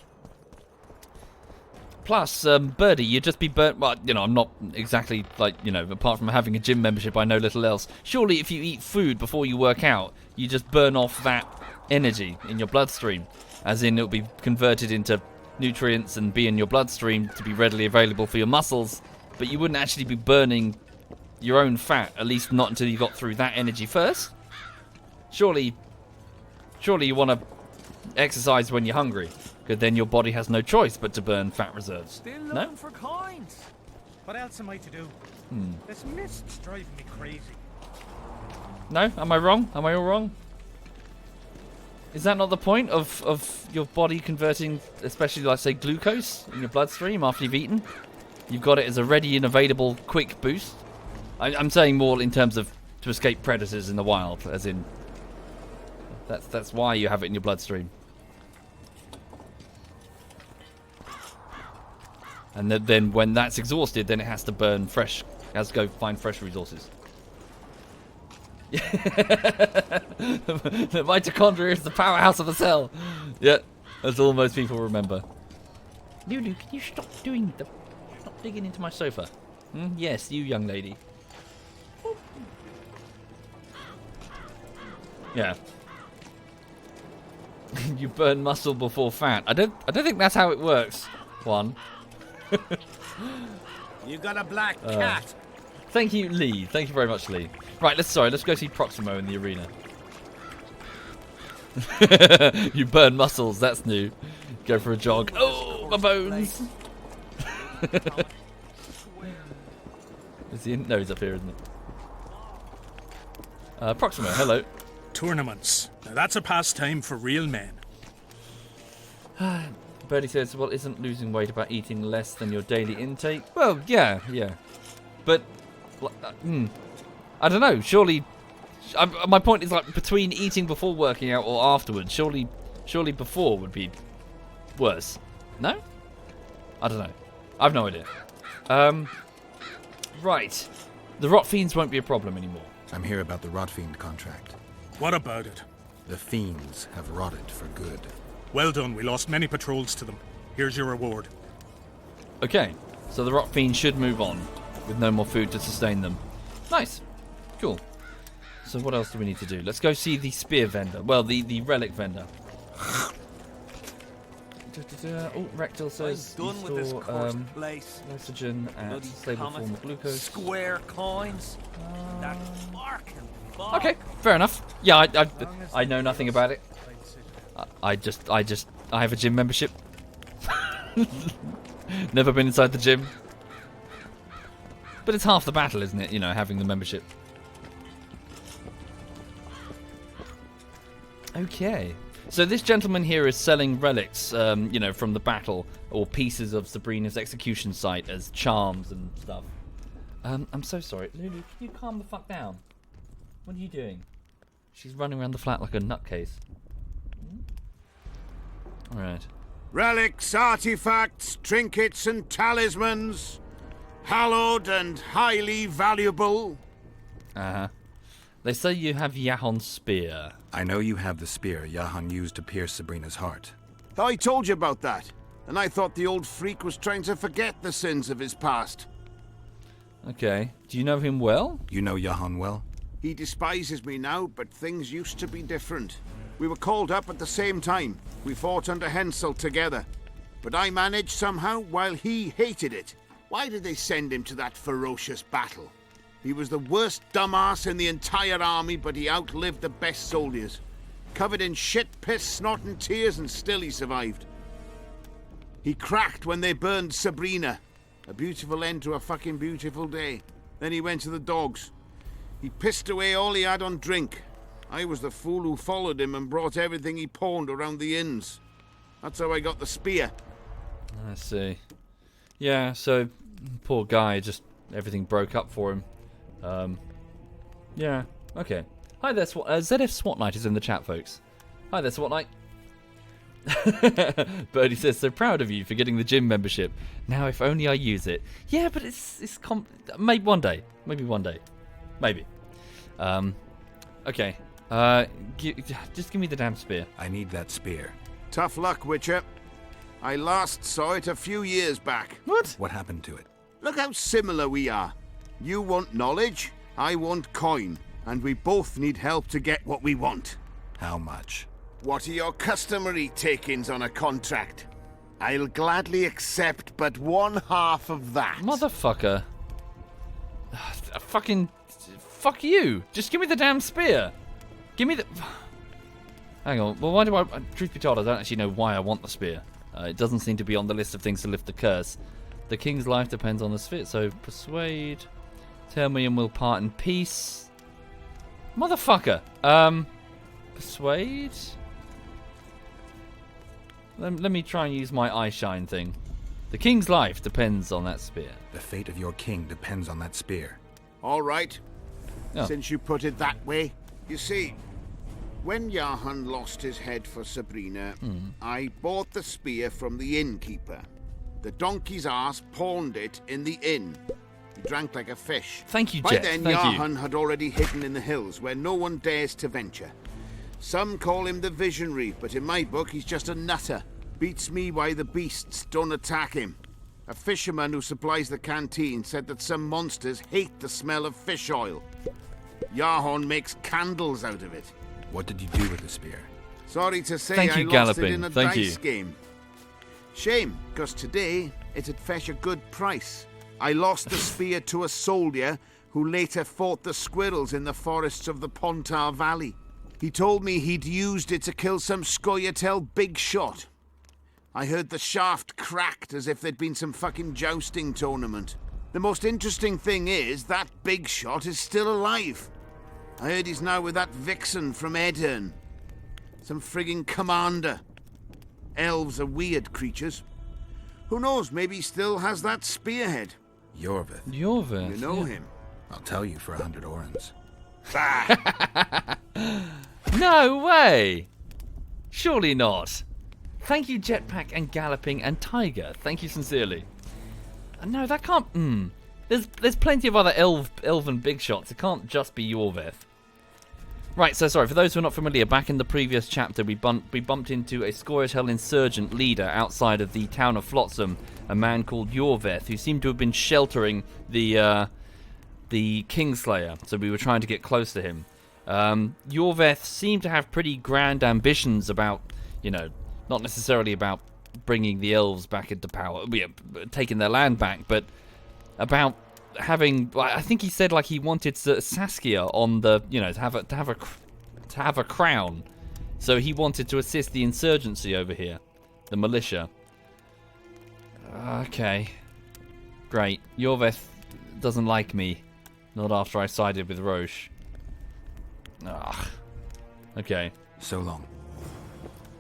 Plus, Birdie, you'd just be burnt. Well, I'm not exactly apart from having a gym membership, I know little else. Surely, if you eat food before you work out, you just burn off that energy in your bloodstream. As in, it'll be converted into nutrients and be in your bloodstream to be readily available for your muscles. But you wouldn't actually be burning your own fat, at least not until you got through that energy first. Surely you want to exercise when you're hungry, because then your body has no choice but to burn fat reserves. Still looking for coins. What else am I to do? This mist's driving me crazy. No? Am I wrong? Am I all wrong? Is that not the point of your body converting, especially, like, say, glucose in your bloodstream after you've eaten? You've got it as a ready and available quick boost. I'm saying more in terms of to escape predators in the wild, as in that's why you have it in your bloodstream. And then when that's exhausted, then it has to burn fresh. It has to go find fresh resources. The mitochondria is the powerhouse of the cell. Yeah, that's all most people remember. Lulu, can you stop digging into my sofa? Yes, you young lady. Yeah. You burn muscle before fat. I don't think that's how it works. One. You got a black cat. Thank you, Lee. Thank you very much, Lee. Right, let's go see Proximo in the arena. You burn muscles, that's new. Go for a jog. Oh, my bones. Is he in? No, he's up here, isn't it? Proximo, hello. Tournaments. Now that's a pastime for real men. Birdie says, well, isn't losing weight about eating less than your daily intake? Well, yeah. But, I don't know, surely... my point is, like, between eating before working out or afterwards, surely before would be worse. No? I don't know. I've no idea. Right. The Rot Fiends won't be a problem anymore. I'm here about the Rot Fiend contract. What about it? The Fiends have rotted for good. Well done, we lost many patrols to them. Here's your reward. Okay, so the Rot Fiends should move on, with no more food to sustain them. Nice. Cool. So what else do we need to do? Let's go see the spear vendor. Well, the relic vendor. Oh, Rectal says I'm done with this cursed place. Oxygen and Bloody stable comet. form of glucose. Square coins. That fucking fuck. Okay, fair enough. Yeah, I know nothing about it. I have a gym membership. Never been inside the gym. But it's half the battle, isn't it? You know, having the membership. Okay. So this gentleman here is selling relics, you know, from the battle, or pieces of Sabrina's execution site as charms and stuff. I'm so sorry. Lulu, can you calm the fuck down? What are you doing? She's running around the flat like a nutcase. Alright. Relics, artifacts, trinkets, and talismans. Hallowed and highly valuable. Uh-huh. They say you have Yahon's spear. I know you have the spear Yahan used to pierce Sabrina's heart. I told you about that, and I thought the old freak was trying to forget the sins of his past. Okay. Do you know him well? You know Yahan well? He despises me now, but things used to be different. We were called up at the same time. We fought under Hensel together. But I managed somehow while he hated it. Why did they send him to that ferocious battle? He was the worst dumbass in the entire army, but he outlived the best soldiers. Covered in shit, piss, snot and tears, and still he survived. He cracked when they burned Sabrina. A beautiful end to a fucking beautiful day. Then he went to the dogs. He pissed away all he had on drink. I was the fool who followed him and brought everything he pawned around the inns. That's how I got the spear. I see. Yeah, so poor guy, just everything broke up for him. Yeah, okay. Hi there, ZF SWAT Knight is in the chat, folks. Hi there, SWAT Knight. Birdie says, so proud of you for getting the gym membership. Now, if only I use it. Yeah, but maybe one day. Maybe one day. Maybe. Okay. Just give me the damn spear. I need that spear. Tough luck, Witcher. I last saw it a few years back. What? What happened to it? Look how similar we are. You want knowledge, I want coin, and we both need help to get what we want. How much? What are your customary takings on a contract? I'll gladly accept but one half of that. Motherfucker. Fuck you. Just give me the damn spear. Give me the... Hang on. Well, why do I... Truth be told, I don't actually know why I want the spear. It doesn't seem to be on the list of things to lift the curse. The king's life depends on the sphere, so persuade... Tell me and we'll part in peace. Motherfucker. Persuade? Let me try and use my eye shine thing. The king's life depends on that spear. The fate of your king depends on that spear. All right. Oh. Since you put it that way. You see, when Yahan lost his head for Sabrina, I bought the spear from the innkeeper. The donkey's ass pawned it in the inn. He drank like a fish. Thank you, By Jet. then, Thank you. Yahan had already hidden in the hills where no one dares to venture. Some call him the Visionary, but in my book, he's just a nutter. Beats me why the beasts don't attack him. A fisherman who supplies the canteen said that some monsters hate the smell of fish oil. Yahan makes candles out of it. What did you do with the spear? Sorry to say, Thank you, I lost Galloping. it in a Thank dice you. game. Shame, because today it'd fetch a good price. I lost the spear to a soldier who later fought the squirrels in the forests of the Pontar Valley. He told me he'd used it to kill some Scoia'tael big shot. I heard the shaft cracked as if there'd been some fucking jousting tournament. The most interesting thing is that big shot is still alive. I heard he's now with that vixen from Edirn. Some frigging commander. Elves are weird creatures. Who knows, maybe he still has that spearhead. Yorvith. Yorvith. You know him. I'll tell you for 100 orans. No way! Surely not. Thank you, Jetpack and Galloping and Tiger. Thank you sincerely. No, that can't... There's plenty of other elven big shots. It can't just be Yorvith. Right, so sorry, for those who are not familiar, back in the previous chapter, we bumped into a Scourgehelm insurgent leader outside of the town of Flotsam, a man called Yorvith, who seemed to have been sheltering the Kingslayer, so we were trying to get close to him. Yorvith seemed to have pretty grand ambitions about, not necessarily about bringing the elves back into power, taking their land back, but about having, I think he said like he wanted Saskia on the, to have a crown. So he wanted to assist the insurgency over here, the militia. Okay, great. Yorvith doesn't like me, not after I sided with Roche. Ugh. Okay. So long.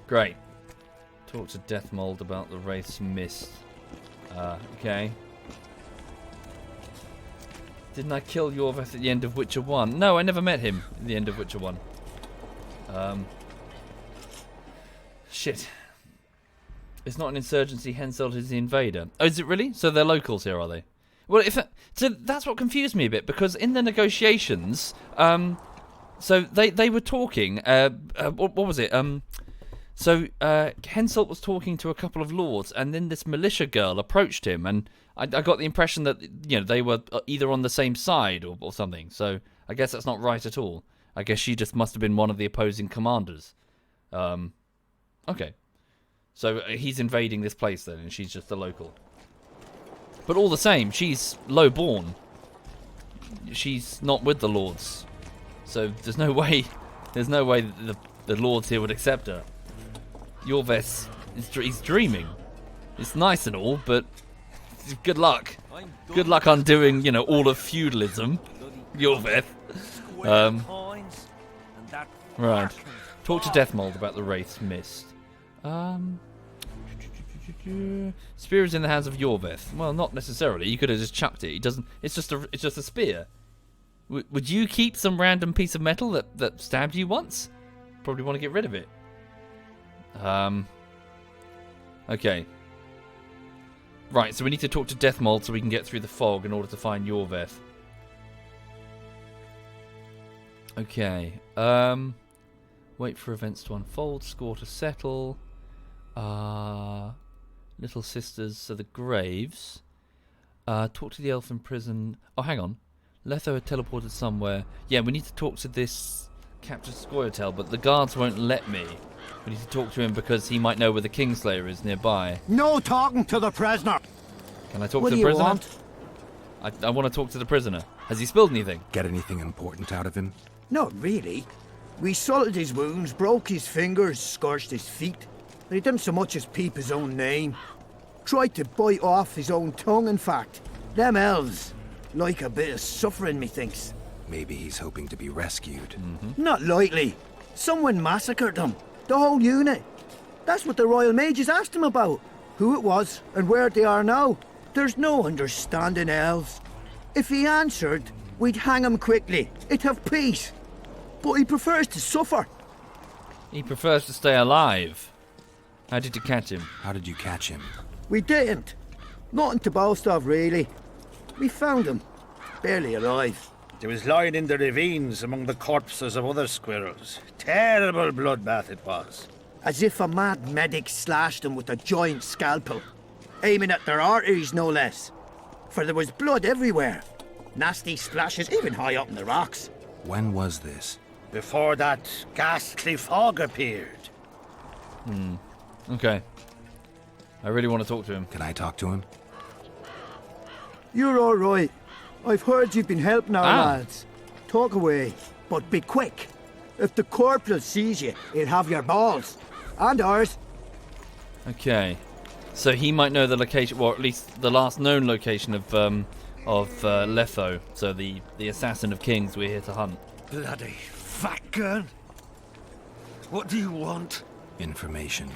Great. Talk to Deathmold about the Wraith's Mist. Okay. Didn't I kill Yorvith at the end of Witcher 1? No, I never met him at the end of Witcher 1. Shit. It's not an insurgency, Henselt is the invader. Oh, is it really? So they're locals here, are they? Well, so that's what confused me a bit, because in the negotiations, so they were talking, what was it? So Henselt was talking to a couple of lords, and then this militia girl approached him, and I got the impression that they were either on the same side or something. So I guess that's not right at all. I guess she just must have been one of the opposing commanders. Okay, so he's invading this place then, and she's just a local. But all the same, she's low-born. She's not with the lords, so there's no way that the lords here would accept her. Yorvith, he's dreaming. It's nice and all, but good luck. Good luck undoing, all of feudalism, Yorvith. Right. Talk to Deathmold about the Wraith's Mist. Spear is in the hands of Yorvith. Well, not necessarily. You could have just chucked it. He doesn't. It's just a spear. Would you keep some random piece of metal that stabbed you once? Probably want to get rid of it. Okay. Right, so we need to talk to Deathmold so we can get through the fog in order to find Yorvith. Okay. Wait for events to unfold. Score to settle. Little sisters, so the graves. Talk to the elf in prison. Oh, hang on. Letho had teleported somewhere. Yeah, we need to talk to this Captain Scourgehelm, but the guards won't let me. We need to talk to him because he might know where the Kingslayer is nearby. No talking to the prisoner. Can I talk What to do the you prisoner? want? I want to talk to the prisoner. Has he spilled anything? Get anything important out of him? Not really. We salted his wounds, broke his fingers, scorched his feet. He didn't so much as peep his own name. Tried to bite off his own tongue, in fact. Them elves like a bit of suffering, methinks. Maybe he's hoping to be rescued. Not likely. Someone massacred them. The whole unit. That's what the Royal Mages asked him about. Who it was and where they are now. There's no understanding elves. If he answered, we'd hang him quickly. It'd have peace. But he prefers to suffer. He prefers to stay alive. How did you catch him? How did you catch him? We didn't. Nothing to boast of, really. We found him. Barely alive. He was lying in the ravines among the corpses of other squirrels. Terrible bloodbath it was. As if a mad medic slashed him with a giant scalpel. Aiming at their arteries, no less. For there was blood everywhere. Nasty splashes, even high up in the rocks. When was this? Before that ghastly fog appeared. Okay. I really want to talk to him. Can I talk to him? You're all right. I've heard you've been helping our lads. Talk away, but be quick. If the corporal sees you, he'll have your balls. And ours. Okay. So he might know the location, or at least the last known location of Letho. So the assassin of kings we're here to hunt. Bloody fat gun. What do you want? Information.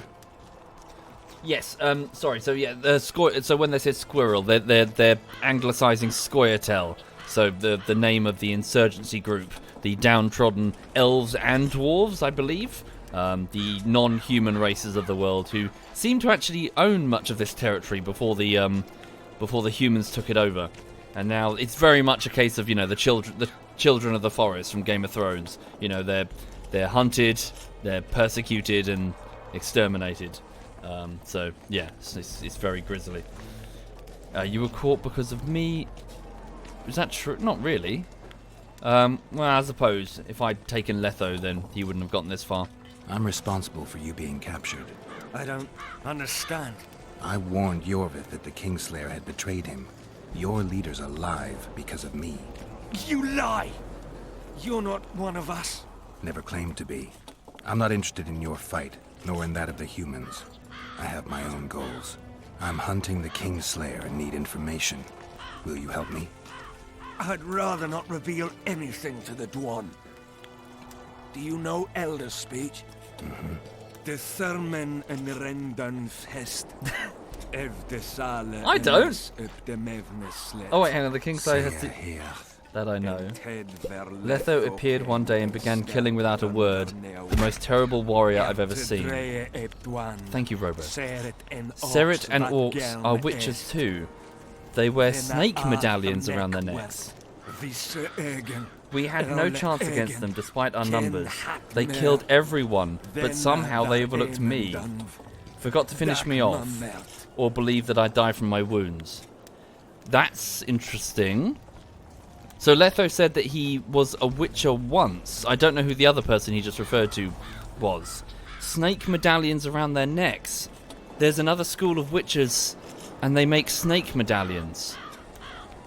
Yes. Sorry. So yeah, so when they said squirrel, they're anglicising Scoia'tael. So the name of the insurgency group, the downtrodden elves and dwarves, I believe, the non-human races of the world who seem to actually own much of this territory before the humans took it over, and now it's very much a case of the children of the forest from Game of Thrones. They're hunted, they're persecuted and exterminated. So yeah, it's very grisly. You were caught because of me. Is that true? Not really. Well, I suppose if I'd taken Letho, then he wouldn't have gotten this far. I'm responsible for you being captured. I don't understand. I warned Yorvith that the Kingslayer had betrayed him. Your leader's alive because of me. You lie! You're not one of us. Never claimed to be. I'm not interested in your fight, nor in that of the humans. I have my own goals. I'm hunting the Kingslayer and need information. Will you help me? I'd rather not reveal anything to the Dwan. Do you know Elder speech? Mm-hmm. The Thurmen and Rendan Fest. I don't. Oh wait, hang on. The Kingslayer has to... That I know. Letho appeared one day and began killing without a word. The most terrible warrior I've ever seen. Thank you, Robo. Seret and Orcs are witches too. They wear snake medallions around their necks. We had no chance against them despite our numbers. They killed everyone, but somehow they overlooked me. Forgot to finish me off. Or believed that I died from my wounds. That's interesting. So Letho said that he was a witcher once. I don't know who the other person he just referred to was. Snake medallions around their necks. There's another school of witches, and they make snake medallions.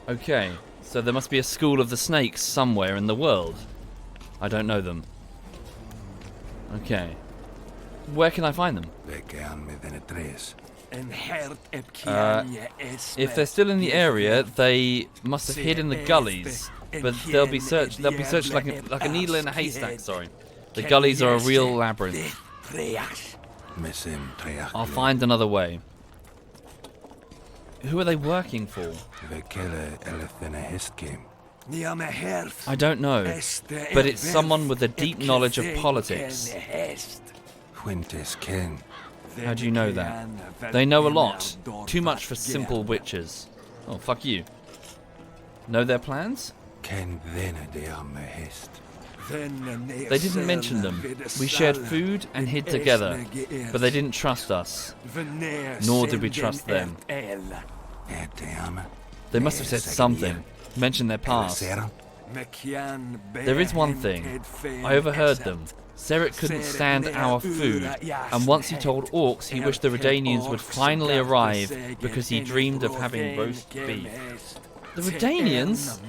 Okay, so there must be a school of the snakes somewhere in the world. I don't know them. Okay. Where can I find them? If they're still in the area, they must have hid in the gullies. But they'll be searched like a needle in a haystack. Sorry, the gullies are a real labyrinth. I'll find another way. Who are they working for? I don't know, but it's someone with a deep knowledge of politics. How do you know that? They know a lot. Too much for simple witches. Oh, fuck you. Know their plans? They didn't mention them. We shared food and hid together, but they didn't trust us. Nor did we trust them. They must have said something. Mentioned their past. There is one thing. I overheard them. Seret couldn't stand our food, and once he told Orcs he wished the Redanians would finally arrive because he dreamed of having roast beef. The Redanians?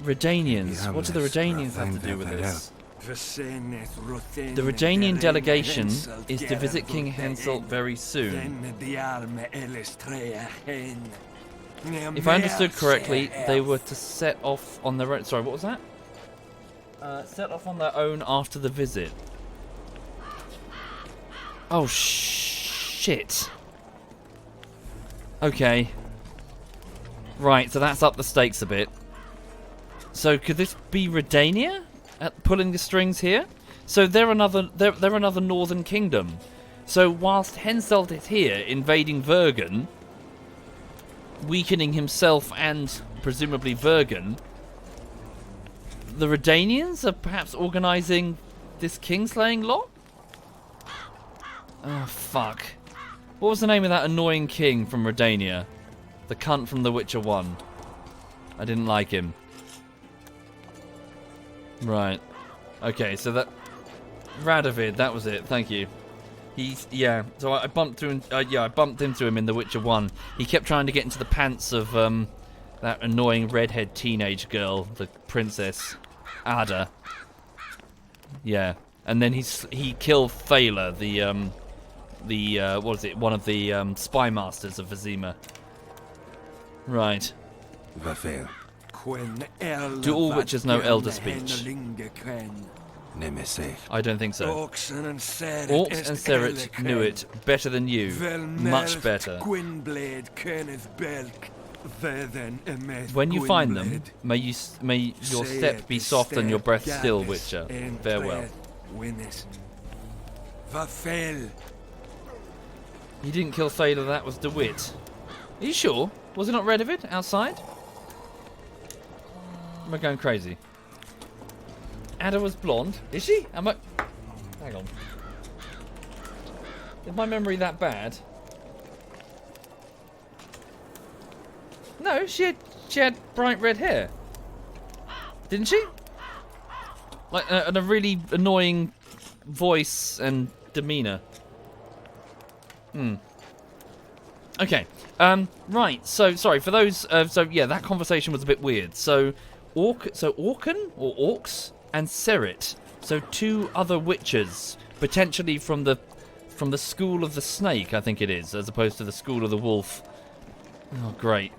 Redanians? What do the Redanians have to do with this? The Redanian delegation is to visit King Hensel very soon. If I understood correctly, they were to set off on their own. Sorry, what was that? Set off on their own after the visit. Oh, shit. Okay. Right, so that's up the stakes a bit. So could this be Redania pulling the strings here? So they're another northern kingdom. So whilst Henselt is here invading Vergen, weakening himself and presumably Vergen, the Redanians are perhaps organising this kingslaying lot? Oh, fuck. What was the name of that annoying king from Redania? The cunt from The Witcher 1. I didn't like him. Right. Okay, so that... Radovid, that was it, thank you. Yeah, so I bumped into him in The Witcher 1. He kept trying to get into the pants of that annoying redhead teenage girl, the princess Ada. Yeah, and then he killed Thaler, one of the spy masters of Vizima. Right. Varför? Do all witches know Elder speech? I don't think so. Orcs and Seret knew it better than you. Much better. When you find them, may your step be soft and your breath still, Witcher. Farewell. You didn't kill Thaler, that was DeWitt. Are you sure? Was it not Redovit outside? Am I going crazy? Ada was blonde. Is she? Am I... Hang on. Is my memory that bad? No, she had bright red hair. Didn't she? Like, and a really annoying voice and demeanor. Okay. Right. So sorry for those. So yeah, that conversation was a bit weird. So Orcan or Orcs and Seret. So two other witches, potentially from the school of the snake, I think it is, as opposed to the school of the wolf. Oh, great.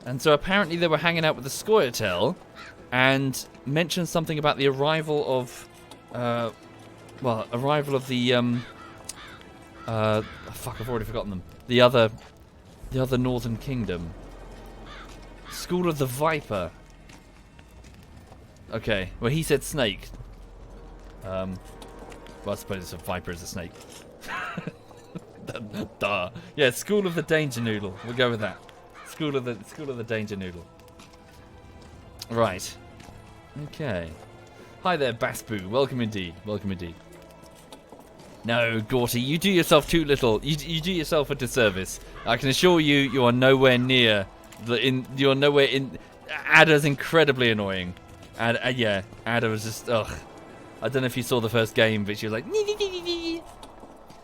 And so apparently they were hanging out with the Scoia'tael and mentioned something about the arrival of, the fuck, I've already forgotten them. The other northern kingdom. School of the Viper. Okay, well he said snake. Well, I suppose it's a viper is a snake. Duh. Yeah, School of the Danger Noodle. We'll go with that. School of the Danger Noodle. Right. Okay. Hi there, Basboo. Welcome indeed. Welcome indeed. No, Gorty, you do yourself too little. You do yourself a disservice. I can assure you, you are nowhere near you're nowhere in. Ada's incredibly annoying. And yeah, Ada was just ugh. I don't know if you saw the first game, but she was like,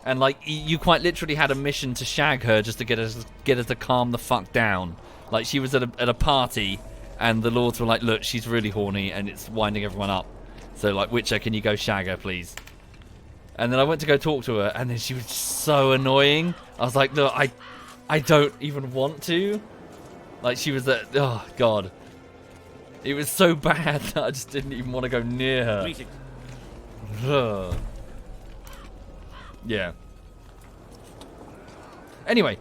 and like you quite literally had a mission to shag her just to get her to calm the fuck down. Like she was at a party, and the lords were like, look, she's really horny and it's winding everyone up. So like, Witcher, can you go shag her, please? And then I went to go talk to her, and then she was just so annoying. I was like, look, I don't even want to. Like she was that. Oh god, it was so bad that I just didn't even want to go near her. Ugh. Yeah. Anyway,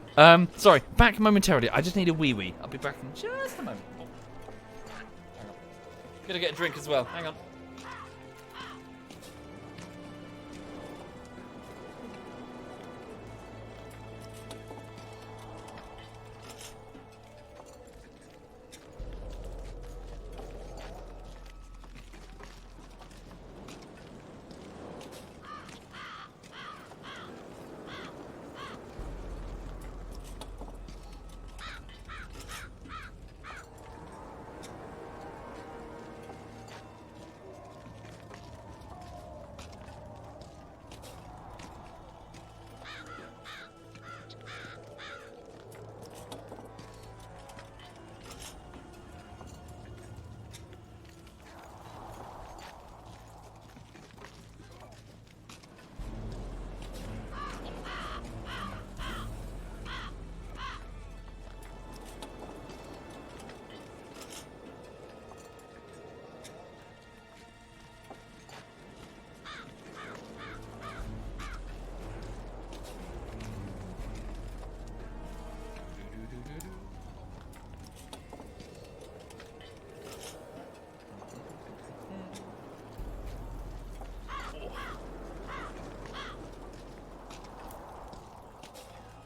sorry, back momentarily. I just need a wee. I'll be back in just a moment. Oh. Hang on. Gonna get a drink as well. Hang on.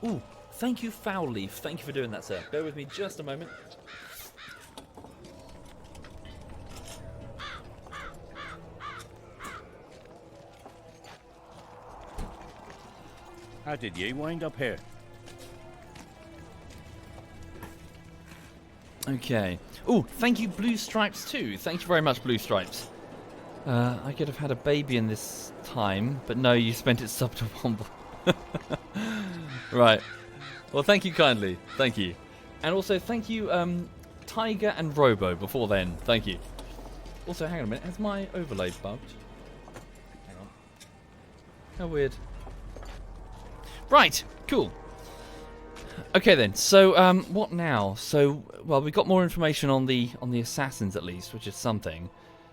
Ooh, thank you, Foul Leaf. Thank you for doing that, sir. Bear with me just a moment. How did you wind up here? Okay. Ooh, thank you, Blue Stripes, too. Thank you very much, Blue Stripes. I could have had a baby in this time, but no, you spent it sub to Womble. Right. Well, thank you kindly. Thank you. And also, thank you, Tiger and Robo before then. Thank you. Also, hang on a minute. Has my overlay bugged? Hang on. How weird. Right. Cool. Okay then. So what now? So well, we got more information on the assassins at least, which is something.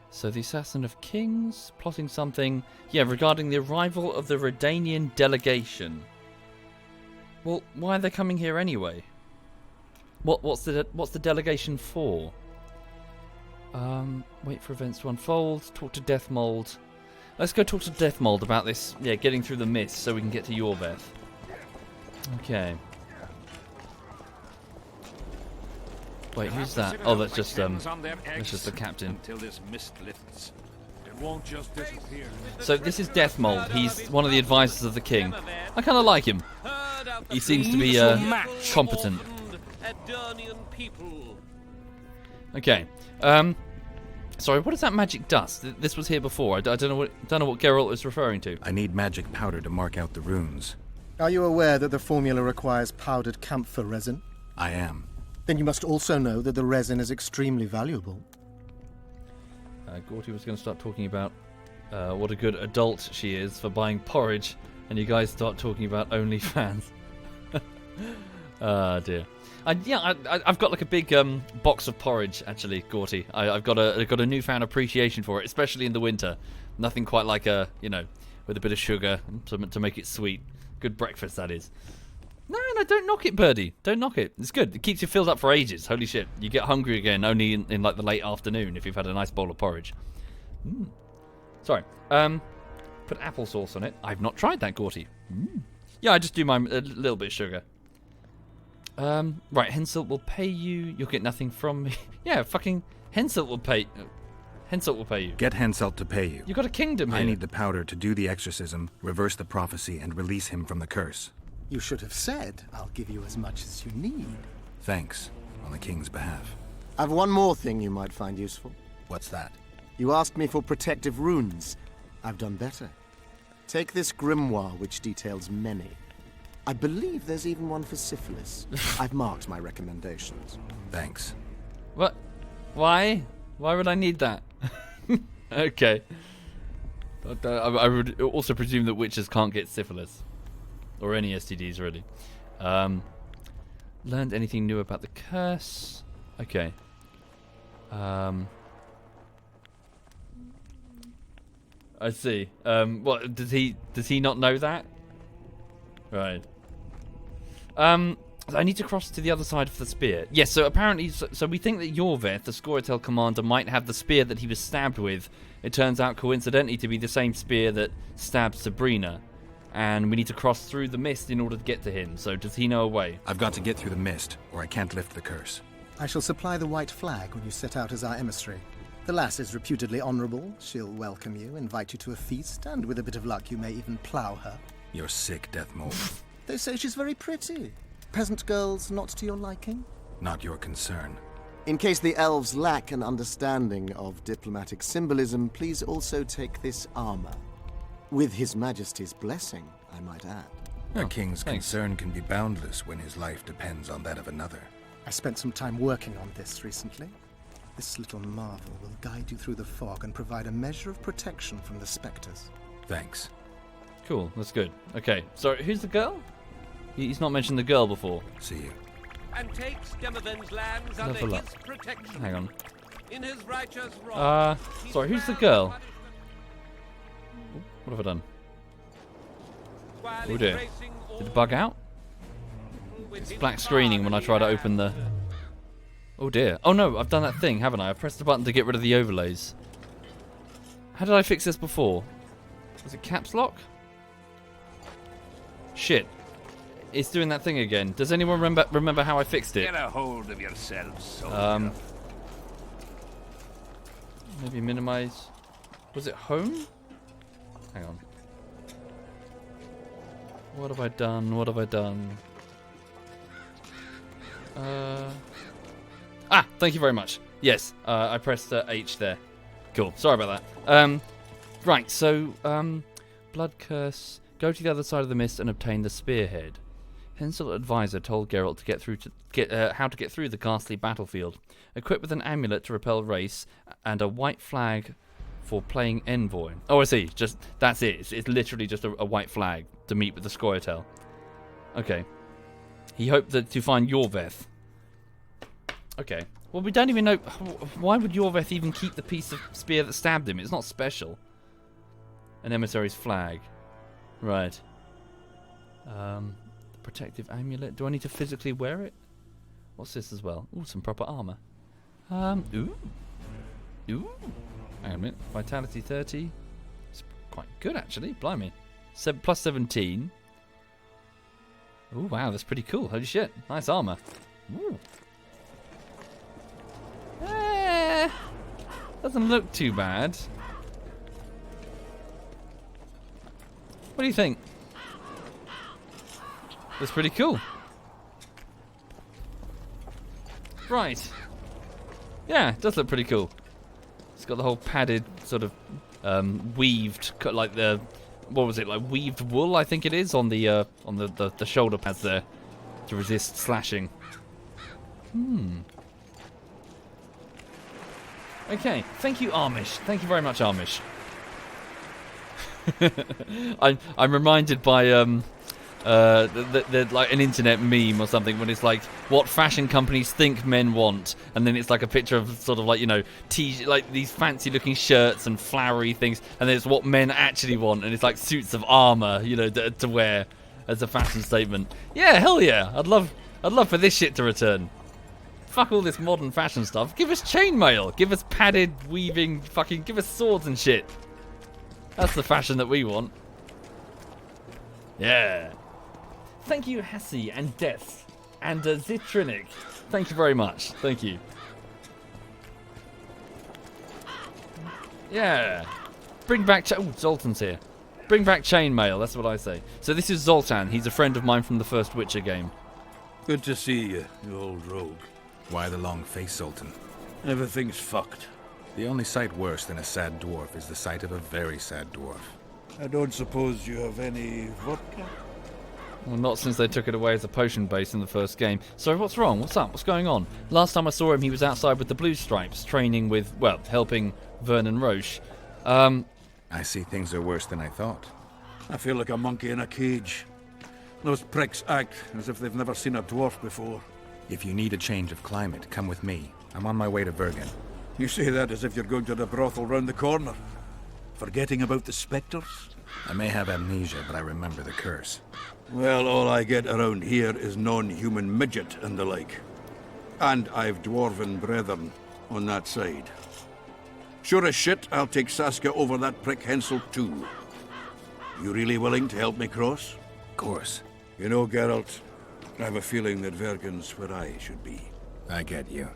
So the assassin of kings plotting something. Yeah, regarding the arrival of the Redanian delegation. Well, why are they coming here anyway? What's the delegation for? Wait for events to unfold. Talk to Deathmold. Let's go talk to Deathmold about this. Yeah, getting through the mist so we can get to Yorveth. Okay. Wait, who's that? Oh, that's just the captain. Until this mist lifts. It won't just disappear. So this is Deathmold. He's one of the advisors of the king. I kind of like him. He seems to be competent. Okay. Sorry, what is that magic dust? This was here before. I don't know what Geralt is referring to. I need magic powder to mark out the runes. Are you aware that the formula requires powdered camphor resin? I am. Then you must also know that the resin is extremely valuable. Gorty was going to start talking about what a good adult she is for buying porridge, and you guys start talking about OnlyFans. Ah, dear. I've got like a big box of porridge, actually, Gorty. I've got a newfound appreciation for it, especially in the winter. Nothing quite like with a bit of sugar to make it sweet. Good breakfast, that is. No, don't knock it, Birdie. Don't knock it. It's good. It keeps you filled up for ages. Holy shit. You get hungry again only in like the late afternoon if you've had a nice bowl of porridge. Sorry. Put applesauce on it. I've not tried that, Gorty. Yeah, I just do a little bit of sugar. Right, Henselt will pay you. You'll get nothing from me. Yeah, fucking Henselt will pay. Henselt will pay you. Get Henselt to pay you. You've got a kingdom here. I need the powder to do the exorcism, reverse the prophecy, and release him from the curse. You should have said, I'll give you as much as you need. Thanks, on the king's behalf. I've one more thing you might find useful. What's that? You asked me for protective runes. I've done better. Take this grimoire, which details many. I believe there's even one for syphilis. I've marked my recommendations. Thanks. What? Why? Why would I need that? Okay. I would also presume that witches can't get syphilis. Or any STDs, really. Learned anything new about the curse? Okay. I see. What does he not know that? Right. I need to cross to the other side of the spear. Yes, so apparently, so we think that Yorveth, the Scoia'tael commander, might have the spear that he was stabbed with. It turns out, coincidentally, to be the same spear that stabbed Sabrina. And we need to cross through the mist in order to get to him. So does he know a way? I've got to get through the mist, or I can't lift the curse. I shall supply the white flag when you set out as our emissary. The lass is reputedly honourable. She'll welcome you, invite you to a feast, and with a bit of luck you may even plough her. You're sick, Deathmold. They say she's very pretty. Peasant girls not to your liking? Not your concern. In case the elves lack an understanding of diplomatic symbolism, please also take this armour. With His Majesty's blessing, I might add. A king's concern can be boundless when his life depends on that of another. I spent some time working on this recently. This little marvel will guide you through the fog and provide a measure of protection from the spectres. Thanks. Cool, that's good. Okay, so who's the girl? He's not mentioned the girl before. See you. And takes Demoven's lands under his protection. Hang on. In his righteous wrath, sorry, who's the girl? What have I done? Oh dear. Did it bug out? It's black screening when I try to open the... Oh dear. Oh no, I've done that thing, haven't I? I pressed the button to get rid of the overlays. How did I fix this before? Was it caps lock? Shit. It's doing that thing again. Does anyone remember how I fixed it? Get a hold of yourself, soldier. Maybe minimize. Was it home? Hang on. What have I done? What have I done? Thank you very much. Yes, I pressed H there. Cool. Sorry about that. Right, so, Blood Curse. Go to the other side of the mist and obtain the spearhead. Henselt advisor told Geralt how to get through the ghastly battlefield. Equipped with an amulet to repel race and a white flag for playing envoy. Oh, I see. Just that's it. It's literally just a white flag to meet with the Scoia'tael. Okay. He hoped to find Yorveth. Okay. Well, we don't even know... Why would Yorveth even keep the piece of spear that stabbed him? It's not special. An emissary's flag. Right. Protective amulet. Do I need to physically wear it? What's this as well? Ooh, some proper armor. Ooh. Ooh. Hang on a minute. Vitality 30. It's quite good, actually. Blimey. Plus 17. Ooh, wow, that's pretty cool. Holy shit. Nice armor. Ooh. Doesn't look too bad. What do you think? That's pretty cool. Right. Yeah, it does look pretty cool. It's got the whole padded sort of weaved, like the, what was it, like weaved wool, I think it is, on the shoulder pads there to resist slashing. Okay, thank you, Amish. Thank you very much, Amish. I'm reminded by like an internet meme or something when it's like what fashion companies think men want, and then it's like a picture of sort of like, you know, like these fancy looking shirts and flowery things, and then it's what men actually want, and it's like suits of armor, you know, to wear as a fashion statement. Yeah, hell yeah, I'd love for this shit to return. Fuck all this modern fashion stuff. Give us chainmail. Give us padded weaving. Fucking give us swords and shit. That's the fashion that we want. Yeah. Thank you, Hassie and Death and Zitrinic. Thank you very much. Thank you. Yeah. Bring back... Oh, Zoltan's here. Bring back chainmail. That's what I say. So this is Zoltan. He's a friend of mine from the first Witcher game. Good to see you, you old rogue. Why the long face, Sultan? Everything's fucked. The only sight worse than a sad dwarf is the sight of a very sad dwarf. I don't suppose you have any vodka? Well, not since they took it away as a potion base in the first game. So what's wrong? What's up? What's going on? Last time I saw him, he was outside with the Blue Stripes, training with, well, helping Vernon Roche. I see things are worse than I thought. I feel like a monkey in a cage. Those pricks act as if they've never seen a dwarf before. If you need a change of climate, come with me. I'm on my way to Vergen. You say that as if you're going to the brothel round the corner. Forgetting about the spectres? I may have amnesia, but I remember the curse. Well, all I get around here is non-human midget and the like. And I've dwarven brethren on that side. Sure as shit, I'll take Saskia over that prick Hensel too. You really willing to help me cross? Of course. You know, Geralt, I have a feeling that Vergen's where I should be. I get you.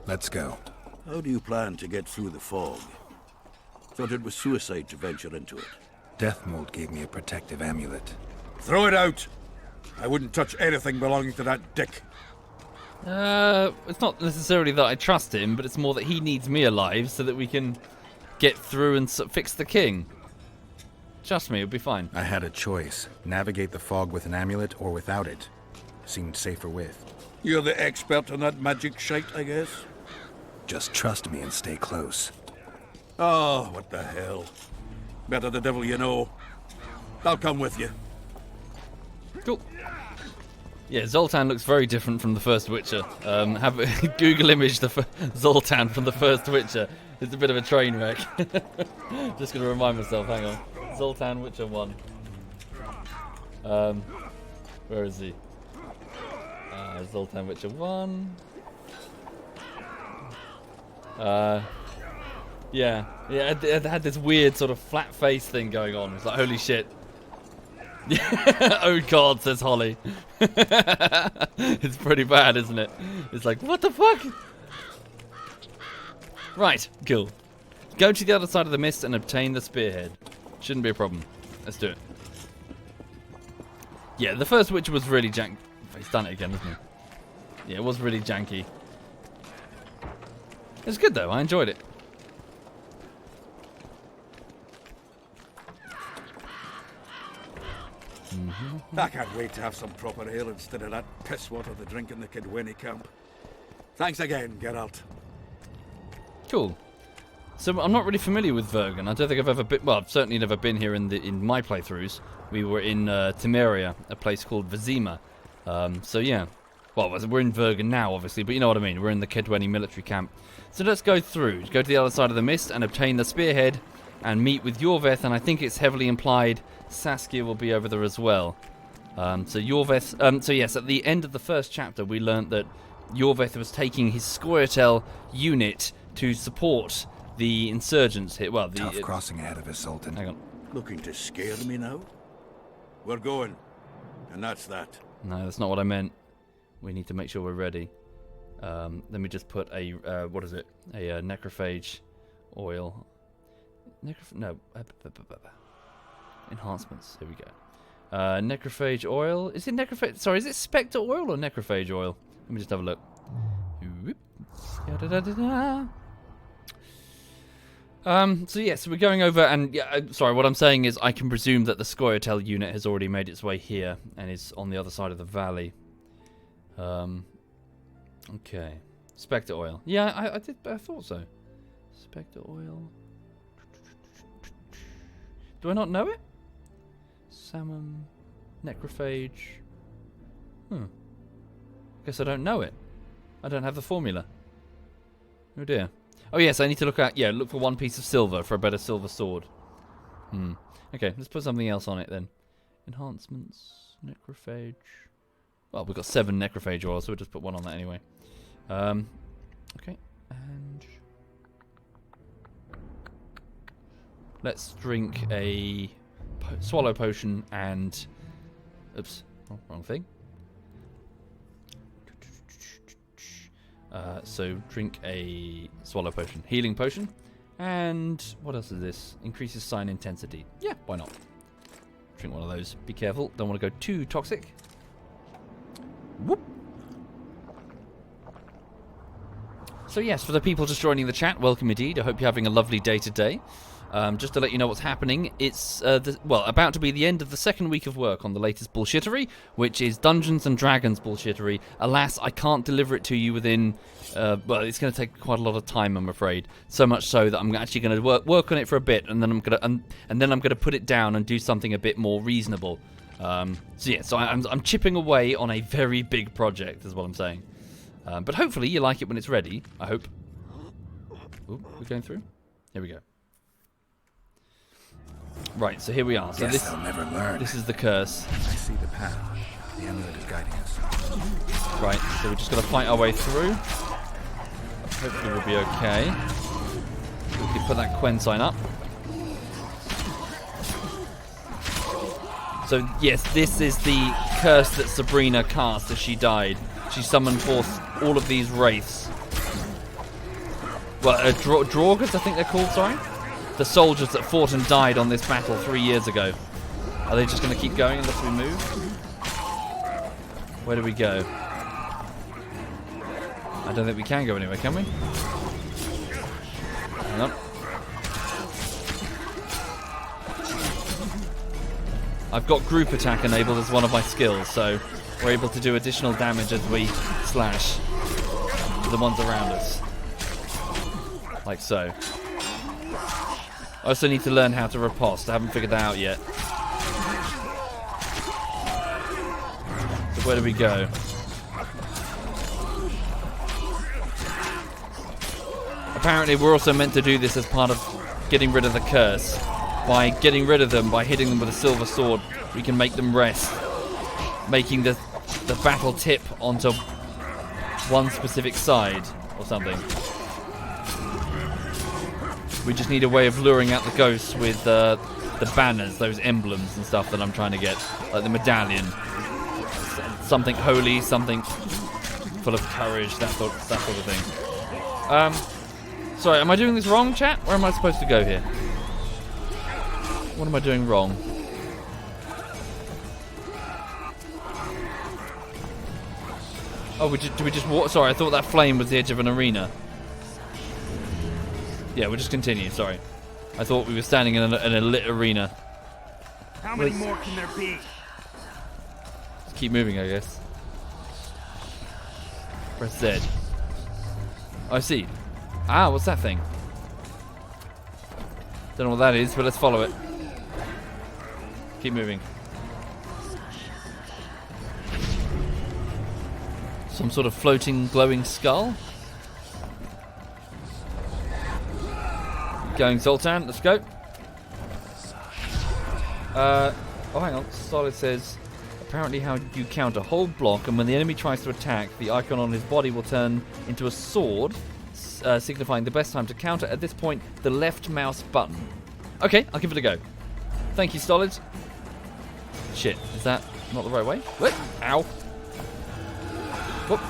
Let's go. How do you plan to get through the fog? Thought it was suicide to venture into it. Deathmold gave me a protective amulet. Throw it out! I wouldn't touch anything belonging to that dick. It's not necessarily that I trust him, but it's more that he needs me alive so that we can get through and fix the king. Trust me, it'll be fine. I had a choice. Navigate the fog with an amulet or without it. Seemed safer with. You're the expert on that magic shite, I guess? Just trust me and stay close. Oh, what the hell. Better the devil you know. I'll come with you. Cool. Yeah, Zoltan looks very different from the first Witcher. Have a Google image Zoltan from the first Witcher. It's a bit of a train wreck. Just gonna remind myself, hang on. Zoltan Witcher 1. Where is he? Zoltan Witcher 1. Yeah, it had this weird sort of flat face thing going on. It's like, holy shit. Oh god, says Holly. It's pretty bad, isn't it? It's like, what the fuck? Right, cool. Go to the other side of the mist and obtain the spearhead. Shouldn't be a problem. Let's do it. Yeah, the first Witcher was really janky. He's done it again, hasn't he? Yeah, it was really janky. It was good though, I enjoyed it. I can't wait to have some proper ale instead of that piss water they drink in the Kidweni camp. Thanks again, Geralt. Cool. So I'm not really familiar with Vergen. I don't think I've ever been. Well, I've certainly never been here in my playthroughs. We were in Temeria, a place called Vizima, So yeah. Well, we're in Vergen now, obviously, but you know what I mean. We're in the Kedweni military camp. So let's go through. Go to the other side of the mist and obtain the spearhead and meet with Yorveth, and I think it's heavily implied Saskia will be over there as well. So Yorveth... so yes, at the end of the first chapter, we learnt that Yorveth was taking his Scoia'tael unit to support the insurgents here. Well, the... Tough crossing ahead of us, Sultan. Hang on. Looking to scare me now? We're going. And that's that. No, that's not what I meant. We need to make sure we're ready. Let me just put a, what is it? A necrophage oil. Enhancements. Here we go. Necrophage oil. Is it necrophage? Sorry, is it spectre oil or necrophage oil? Let me just have a look. So yes, we're going over, and yeah, sorry, what I'm saying is I can presume that the Scoia'tael unit has already made its way here and is on the other side of the valley. Okay. Spectre oil. Yeah, I thought so. Spectre oil. Do I not know it? Salmon. Necrophage. Guess I don't know it. I don't have the formula. Oh dear. Oh yes, I need to look for 1 piece of silver for a better silver sword. Okay, let's put something else on it then. Enhancements. Necrophage. Well, we've got 7 necrophage oil, so we'll just put 1 on that anyway. Okay, and let's drink a swallow potion and... Oops, wrong thing. So drink a swallow potion, healing potion, and what else is this? Increases sign intensity. Yeah, why not? Drink one of those. Be careful, don't want to go too toxic. Whoop. So yes, for the people just joining the chat, welcome indeed. I hope you're having a lovely day today. Just to let you know what's happening, it's about to be the end of the 2nd week of work on the latest bullshittery, which is Dungeons and Dragons bullshittery. Alas, I can't deliver it to you within. Well, it's going to take quite a lot of time, I'm afraid. So much so that I'm actually going to work on it for a bit, and then I'm going to put it down and do something a bit more reasonable. So I'm chipping away on a very big project, is what I'm saying. But hopefully you like it when it's ready. I hope. Ooh, we're going through. Here we go. Right, so here we are. So they'll never learn. This is the curse. I see the path. The amulet is guiding us. Right, so we're just going to fight our way through. Hopefully we'll be okay. We can put that Quen sign up. So yes, this is the curse that Sabrina cast as she died. She summoned forth all of these wraiths. Well, Draugrs, I think they're called, sorry? The soldiers that fought and died on this battle 3 years ago. Are they just going to keep going unless we move? Where do we go? I don't think we can go anywhere, can we? Hang on. I've got group attack enabled as one of my skills, so we're able to do additional damage as we slash to the ones around us. Like so. I also need to learn how to riposte. I haven't figured that out yet. So where do we go? Apparently we're also meant to do this as part of getting rid of the curse. By getting rid of them, by hitting them with a silver sword, we can make them rest. Making the battle tip onto one specific side or something. We just need a way of luring out the ghosts with the banners, those emblems and stuff that I'm trying to get. Like the medallion. Something holy, something full of courage, that sort of thing. Sorry, am I doing this wrong, chat? Where am I supposed to go here? What am I doing wrong? Oh, do we just walk? Sorry, I thought that flame was the edge of an arena. Yeah, we'll just continue, sorry. I thought we were standing in a lit arena. How many more can there be? Just keep moving, I guess. Press Z. Oh, I see. Ah, what's that thing? Don't know what that is, but let's follow it. Keep moving. Some sort of floating, glowing skull. Going Zoltan, let's go. Oh, hang on. Solid says, apparently how you counter, hold block, and when the enemy tries to attack, the icon on his body will turn into a sword, signifying the best time to counter. At this point, the left mouse button. Okay, I'll give it a go. Thank you, Solid. Shit, is that not the right way? What? Ow. Whoop.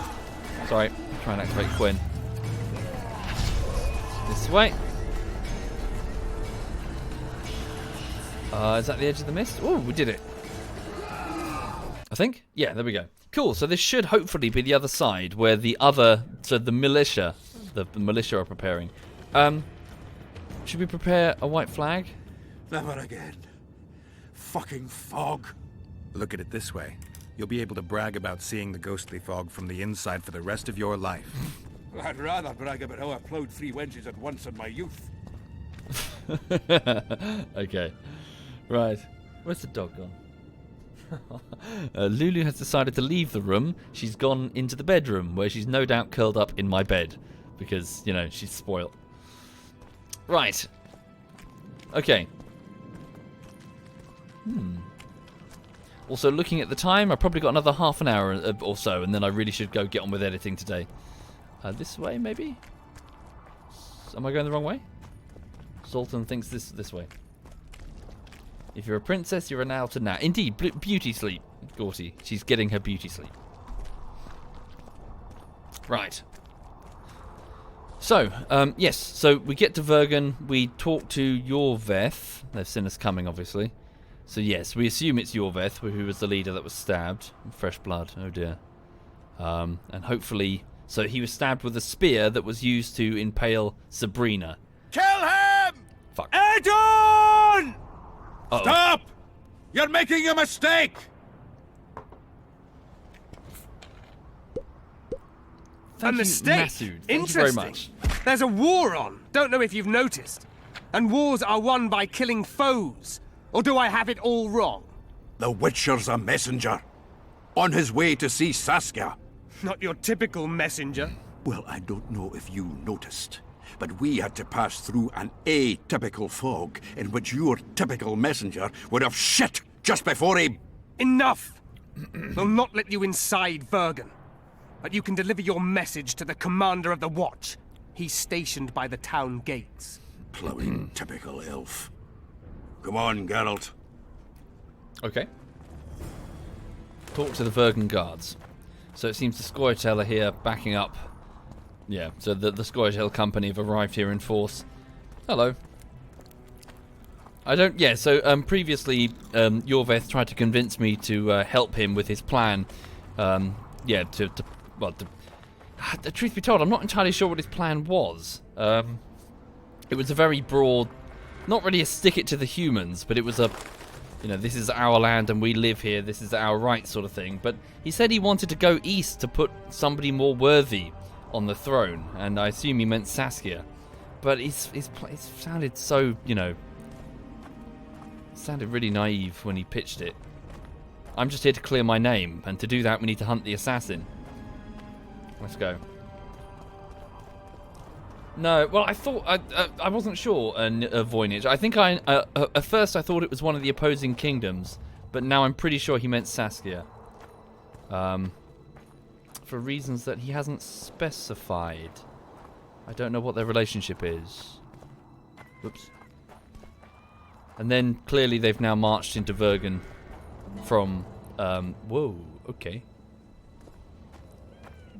Sorry, try and activate Quinn. This way. Is that the edge of the mist? Oh, we did it. I think? Yeah, there we go. Cool, so this should hopefully be the other side where the militia, the militia are preparing. Should we prepare a white flag? Never again. Fucking fog. Look at it this way. You'll be able to brag about seeing the ghostly fog from the inside for the rest of your life. I'd rather brag about how I ploughed 3 wenches at once in my youth. Okay. Right. Where's the dog gone? Lulu has decided to leave the room. She's gone into the bedroom, where she's no doubt curled up in my bed. Because, you know, she's spoiled. Right. Okay. Also, looking at the time, I've probably got another half an hour or so, and then I really should go get on with editing today. This way, maybe? Am I going the wrong way? Zoltan thinks this way. If you're a princess, you're allowed to nap. Indeed, beauty sleep, Gorty. She's getting her beauty sleep. Right. So, yes. So we get to Vergen. We talk to Yorveth. They've seen us coming, obviously. So yes, we assume it's Yorveth, who was the leader that was stabbed. Fresh blood. Oh dear. And hopefully, so he was stabbed with a spear that was used to impale Sabrina. Kill him! Fuck. Adon! Uh-oh. Stop! You're making a mistake! Thank a you, mistake? Masood. Thank Interesting. you very much. There's a war on. Don't know if you've noticed. And wars are won by killing foes. Or do I have it all wrong? The Witcher's a messenger. On his way to see Saskia. Not your typical messenger. Well, I don't know if you noticed, but we had to pass through an atypical fog in which your typical messenger would have shit just before he... Enough! We'll not let you inside Vergen. But you can deliver your message to the commander of the watch. He's stationed by the town gates. Plowing typical elf. Come on, Geralt. Okay. Talk to the Vergen guards. So it seems the Scoia'tael are here backing up. Yeah, so the Scoia'tael company have arrived here in force. Hello. I don't... Yeah, so previously Yorveth tried to convince me to help him with his plan. Yeah, the truth be told, I'm not entirely sure what his plan was. It was a very broad... Not really a stick it to the humans, but it was a... You know, this is our land and we live here, this is our right sort of thing. But he said he wanted to go east to put somebody more worthy on the throne. And I assume he meant Saskia. But it sounded so, you know... It sounded really naive when he pitched it. I'm just here to clear my name, and to do that we need to hunt the assassin. Let's go. No, well, I thought... I wasn't sure, Voynich. I think at first I thought it was one of the opposing kingdoms, but now I'm pretty sure he meant Saskia. For reasons that he hasn't specified. I don't know what their relationship is. Whoops. And then, clearly, they've now marched into Vergen from... whoa, okay.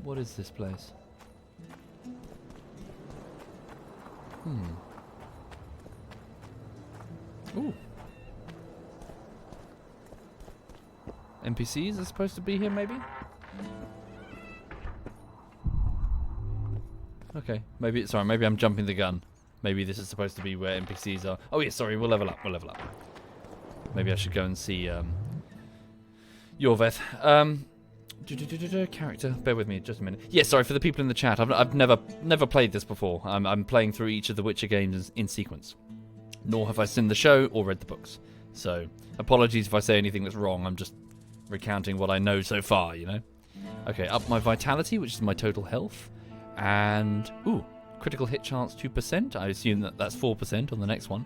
What is this place? Ooh. NPCs are supposed to be here, maybe? Okay, maybe... Sorry, maybe I'm jumping the gun. Maybe this is supposed to be where NPCs are. Oh, yeah, sorry, we'll level up, Maybe I should go and see, Yorveth. Character, bear with me just a minute. Yeah, sorry for the people in the chat. I've never played this before. I'm playing through each of the Witcher games in sequence. Nor have I seen the show or read the books. So apologies if I say anything that's wrong. I'm just recounting what I know so far, you know. Okay, up my vitality, which is my total health. And, ooh, critical hit chance 2%. I assume that that's 4% on the next one.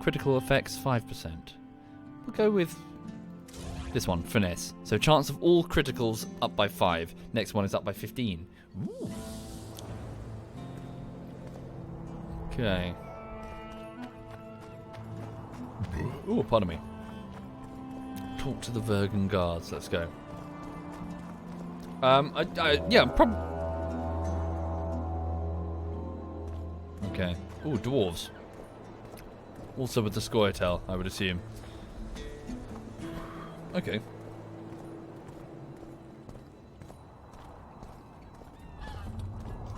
Critical effects 5%. We'll go with this one, finesse. So chance of all criticals up by 5. Next one is up by 15. Ooh. Okay. Ooh, pardon me. Talk to the Vergen guards. Let's go. Yeah, okay. Ooh, dwarves. Also with the Scoia'tael, I would assume. Okay.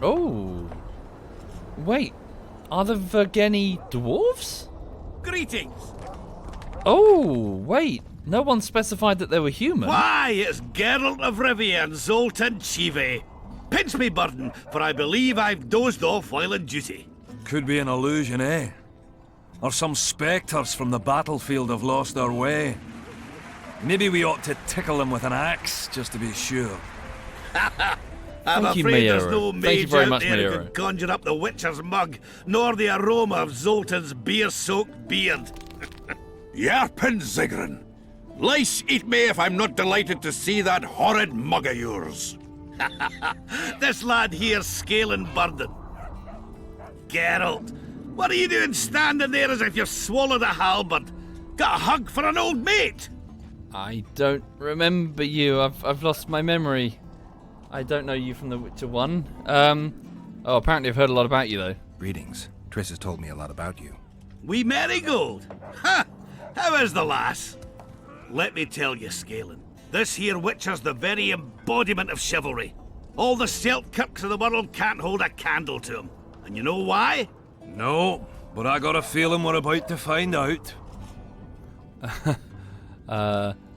Oh. Wait. Are the Vergeni dwarves? Greetings! Oh, wait. No one specified that they were human. Why, it's Geralt of Rivia and Zoltan Chive. Pinch me, burden, for I believe I've dozed off while on duty. Could be an illusion, eh? Or some spectres from the battlefield have lost their way. Maybe we ought to tickle them with an axe, just to be sure. I'm Thank you, afraid there's Mayoro. no Thank you mage very out much, there who Mayoro. could conjure up the Witcher's mug, nor the aroma of Zoltan's beer-soaked beard. Yarpin Zigrin. Lice eat me if I'm not delighted to see that horrid mug of yours. This lad here's scaling burden. Geralt, what are you doing standing there as if you've swallowed a halberd? Got a hug for an old mate? I don't remember you. I've lost my memory. I don't know you from The Witcher 1. Oh, apparently I've heard a lot about you, though. Greetings. Triss has told me a lot about you. Wee Marigold? Ha! How is the lass? Let me tell you, Scalen, this here Witcher's the very embodiment of chivalry. All the Selkirks of the world can't hold a candle to him. And you know why? No, but I got a feeling we're about to find out.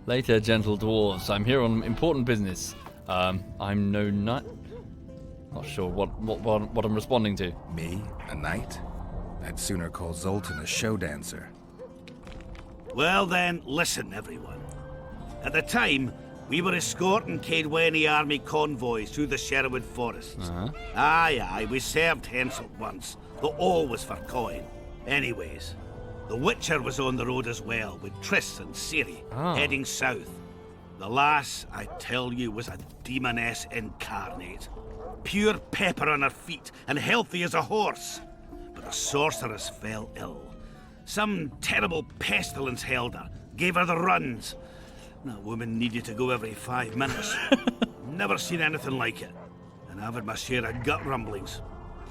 Later, gentle dwarves. I'm here on important business. I'm no nut. Not sure what I'm responding to. Me? A knight? I'd sooner call Zoltan a show dancer. Well then, listen everyone. At the time, we were escorting Caedwene army convoys through the Sherwood forests. Aye, we served Henselt once, though all was for coin. Anyways, the Witcher was on the road as well, with Triss and Ciri, heading south. The lass, I tell you, was a demoness incarnate. Pure pepper on her feet, and healthy as a horse. But the sorceress fell ill. Some terrible pestilence held her, gave her the runs. That woman needed to go every 5 minutes. Never seen anything like it. And I've had my share of gut rumblings.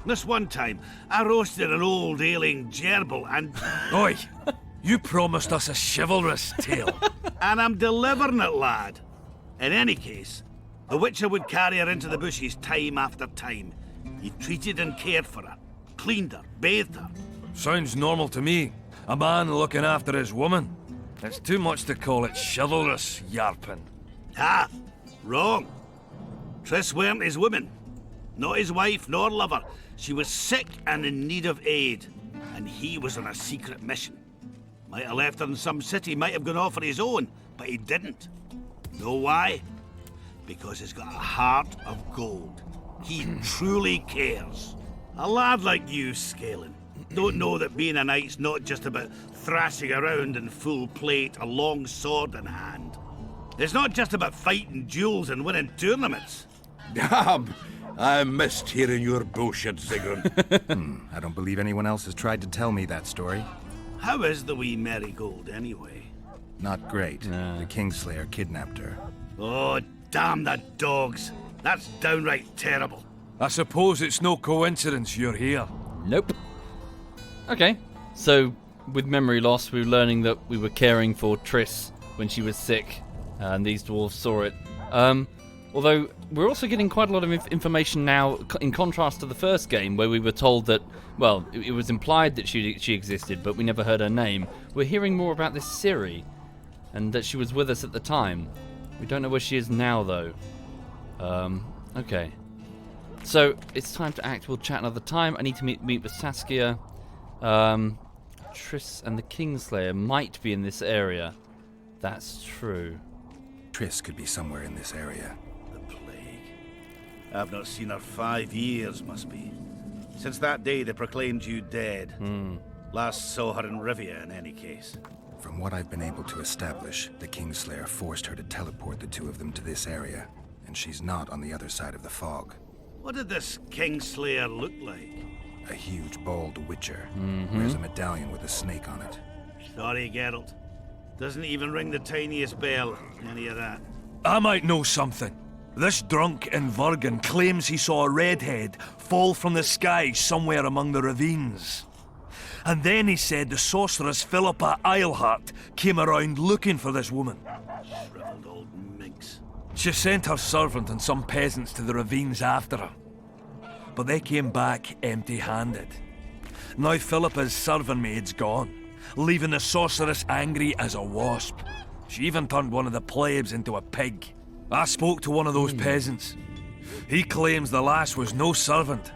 This one time, I roasted an old ailing gerbil and... Oi! You promised us a chivalrous tale. And I'm delivering it, lad. In any case, the Witcher would carry her into the bushes time after time. He treated and cared for her, cleaned her, bathed her. Sounds normal to me. A man looking after his woman. It's too much to call it chivalrous, Yarpin. Ah, wrong. Triss weren't his woman. Not his wife nor lover. She was sick and in need of aid. And he was on a secret mission. Might have left her in some city, might have gone off on his own, but he didn't. Know why? Because he's got a heart of gold. He truly cares. A lad like you, Scalen, don't know that being a knight's not just about thrashing around in full plate, a long sword in hand. It's not just about fighting duels and winning tournaments. Damn! I missed hearing your bullshit, Zigrin. I don't believe anyone else has tried to tell me that story. How is the wee Marigold, anyway? Not great. The Kingslayer kidnapped her. Oh, damn the dogs. That's downright terrible. I suppose it's no coincidence you're here. Nope. Okay, so with memory loss, we were learning that we were caring for Triss when she was sick, and these dwarves saw it. Although, we're also getting quite a lot of information now, in contrast to the first game, where we were told that, well, it was implied that she existed, but we never heard her name. We're hearing more about this Ciri, and that she was with us at the time. We don't know where she is now, though. Okay. So, it's time to act. We'll chat another time. I need to meet with Saskia. Triss and the Kingslayer might be in this area. That's true. Triss could be somewhere in this area. The plague. I've not seen her 5 years, must be. Since that day they proclaimed you dead. Last saw her in Rivia, in any case. From what I've been able to establish, the Kingslayer forced her to teleport the two of them to this area, and she's not on the other side of the fog. What did this Kingslayer look like? A huge, bald witcher. Wears a medallion with a snake on it. Sorry, Geralt. Doesn't even ring the tiniest bell, any of that. I might know something. This drunk in Vergen claims he saw a redhead fall from the sky somewhere among the ravines. And then he said the sorceress Philippa Eilhart came around looking for this woman. Shriveled old minx. She sent her servant and some peasants to the ravines after her. But they came back empty-handed. Now Philippa's servant maid's gone, leaving the sorceress angry as a wasp. She even turned one of the plebs into a pig. I spoke to one of those peasants. He claims the lass was no servant,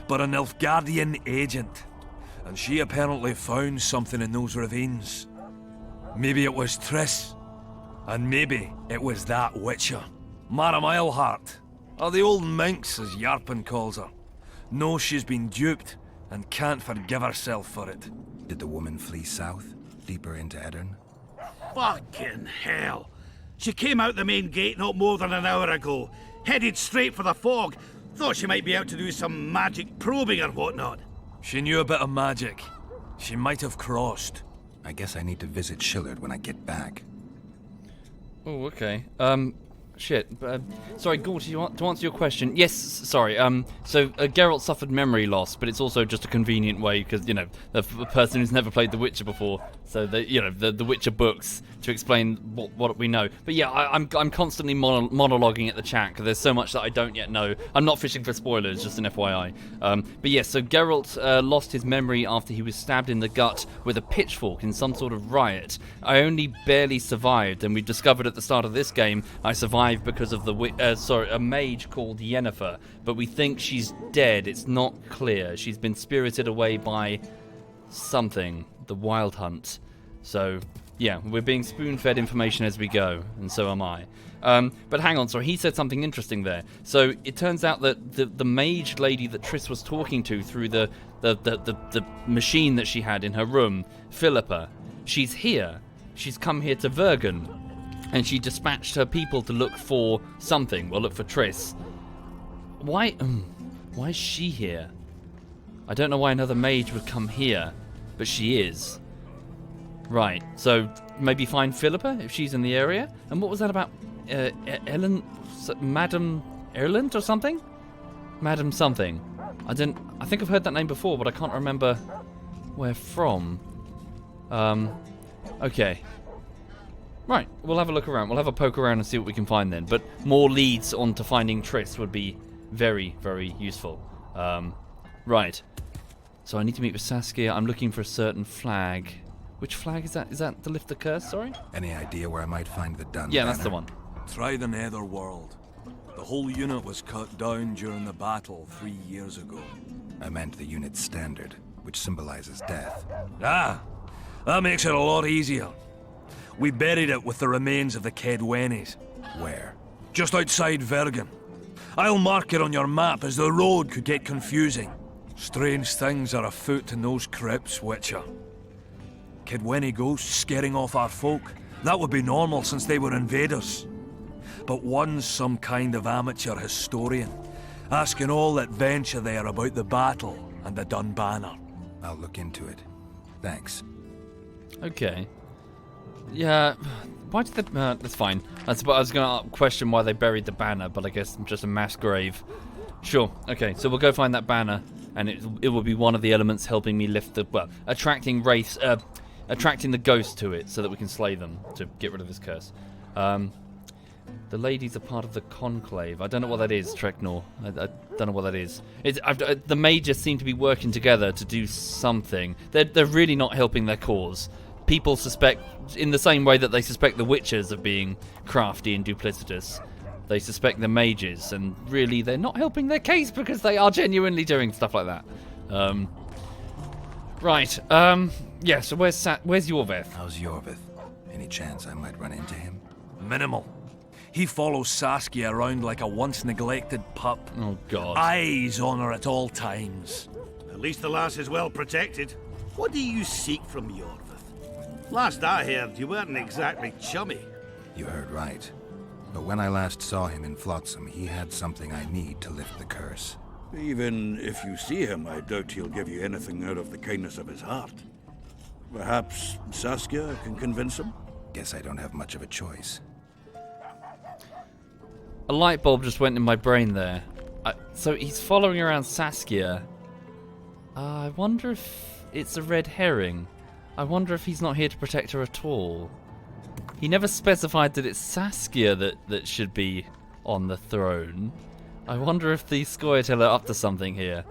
but an Nilfgaardian agent. And she apparently found something in those ravines. Maybe it was Triss. And maybe it was that witcher. Madame Eilhart, or the old minx as Yarpen calls her, knows she's been duped and can't forgive herself for it. Did the woman flee south, deeper into Edirn? Fucking hell! She came out the main gate not more than an hour ago, headed straight for the fog. Thought she might be out to do some magic probing or whatnot. She knew a bit of magic. She might have crossed. I guess I need to visit Shillard when I get back. Oh, okay. Shit. Sorry, Gort, to answer your question, yes, sorry. So Geralt suffered memory loss, but it's also just a convenient way because, you know, a person who's never played The Witcher before, so the Witcher books to explain what we know. But yeah, I'm constantly monologuing at the chat because there's so much that I don't yet know. I'm not fishing for spoilers, just an FYI. But yeah, so Geralt lost his memory after he was stabbed in the gut with a pitchfork in some sort of riot. I only barely survived, and we discovered at the start of this game I survived because of a mage called Yennefer, but we think she's dead. It's not clear. She's been spirited away by something, the Wild Hunt. So yeah, we're being spoon-fed information as we go, and so am I. But hang on, sorry, he said something interesting there. So it turns out that the mage lady that Triss was talking to through the machine that she had in her room, Philippa, she's here. She's come here to Vergen. And she dispatched her people to look for something. Well, look for Triss. Why is she here? I don't know why another mage would come here, but she is. Right, so maybe find Philippa if she's in the area? And what was that about Madame Erland or something? Madame something. I think I've heard that name before, but I can't remember where from. Okay. Right, we'll have a look around. We'll have a poke around and see what we can find then. But more leads on to finding Triss would be very, very useful. Right. So I need to meet with Saskia. I'm looking for a certain flag. Which flag is that? Is that to lift the curse, sorry? Any idea where I might find the Dun Yeah, banner? that's the one. Try the Netherworld. The whole unit was cut down during the battle 3 years ago. I meant the unit's standard, which symbolizes death. Ah, that makes it a lot easier. We buried it with the remains of the Kedwenis. Where? Just outside Vergen. I'll mark it on your map as the road could get confusing. Strange things are afoot in those crypts, Witcher. Kedweni ghosts scaring off our folk. That would be normal since they were invaders. But one's some kind of amateur historian, asking all that venture there about the battle and the Dun banner. I'll look into it. Thanks. Okay. Yeah, why did they... that's fine. I was going to question why they buried the banner, but I guess just a mass grave. Sure, okay, so we'll go find that banner, and it will be one of the elements helping me lift the... Well, attracting the ghosts to it so that we can slay them to get rid of this curse. The ladies are part of the conclave. I don't know what that is, Treknor. I don't know what that is. The mages seem to be working together to do something. They're really not helping their cause. People suspect, in the same way that they suspect the Witchers of being crafty and duplicitous, they suspect the mages, and really they're not helping their case because they are genuinely doing stuff like that. Right, yeah, so where's Yorveth? How's Yorveth? Any chance I might run into him? Minimal. He follows Saskia around like a once-neglected pup. Oh, God. Eyes on her at all times. At least the lass is well protected. What do you seek from Yorvith? Last I heard, you weren't exactly chummy. You heard right. But when I last saw him in Flotsam, he had something I need to lift the curse. Even if you see him, I doubt he'll give you anything out of the kindness of his heart. Perhaps Saskia can convince him? Guess I don't have much of a choice. A light bulb just went in my brain there. So he's following around Saskia. I wonder if it's a red herring. I wonder if he's not here to protect her at all. He never specified that it's Saskia that should be on the throne. I wonder if the Scoia'tael are up to something here.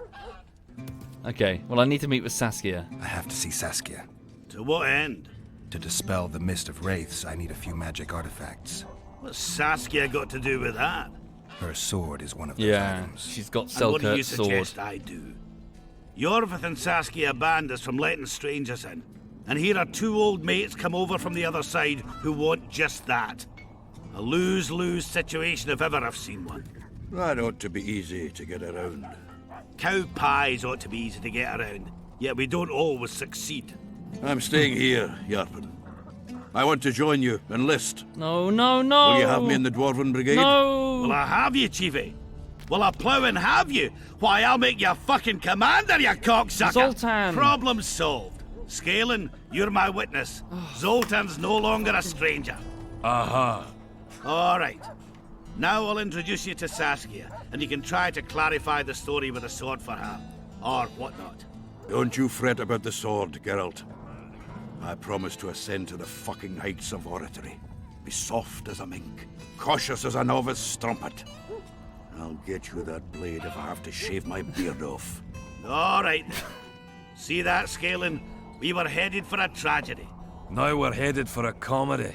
Okay, well I need to meet with Saskia. I have to see Saskia. To what end? To dispel the mist of wraiths, I need a few magic artifacts. What's Saskia got to do with that? Her sword is one of those items. She's got And what do you Selkirk's sword. suggest I do? Yorvith and Saskia banned us from letting strangers in. And here are two old mates come over from the other side who want just that. A lose-lose situation if ever I've seen one. That ought to be easy to get around. Cow pies ought to be easy to get around, yet we don't always succeed. I'm staying here, Yarpen. I want to join you, enlist. No, no, no! Will you have me in the Dwarven Brigade? No! Will I have you, Chiefy? Will I plough and have you? Why, I'll make you fucking commander, you cocksucker! Zoltan! Problem solved. Scalen, you're my witness. Zoltan's no longer a stranger. Uh-huh. All right. Now I'll introduce you to Saskia, and you can try to clarify the story with a sword for her. Or whatnot. Don't you fret about the sword, Geralt. I promise to ascend to the fucking heights of oratory. Be soft as a mink, cautious as a novice strumpet. I'll get you that blade if I have to shave my beard off. All right. See that, Scalen? We were headed for a tragedy. Now we're headed for a comedy.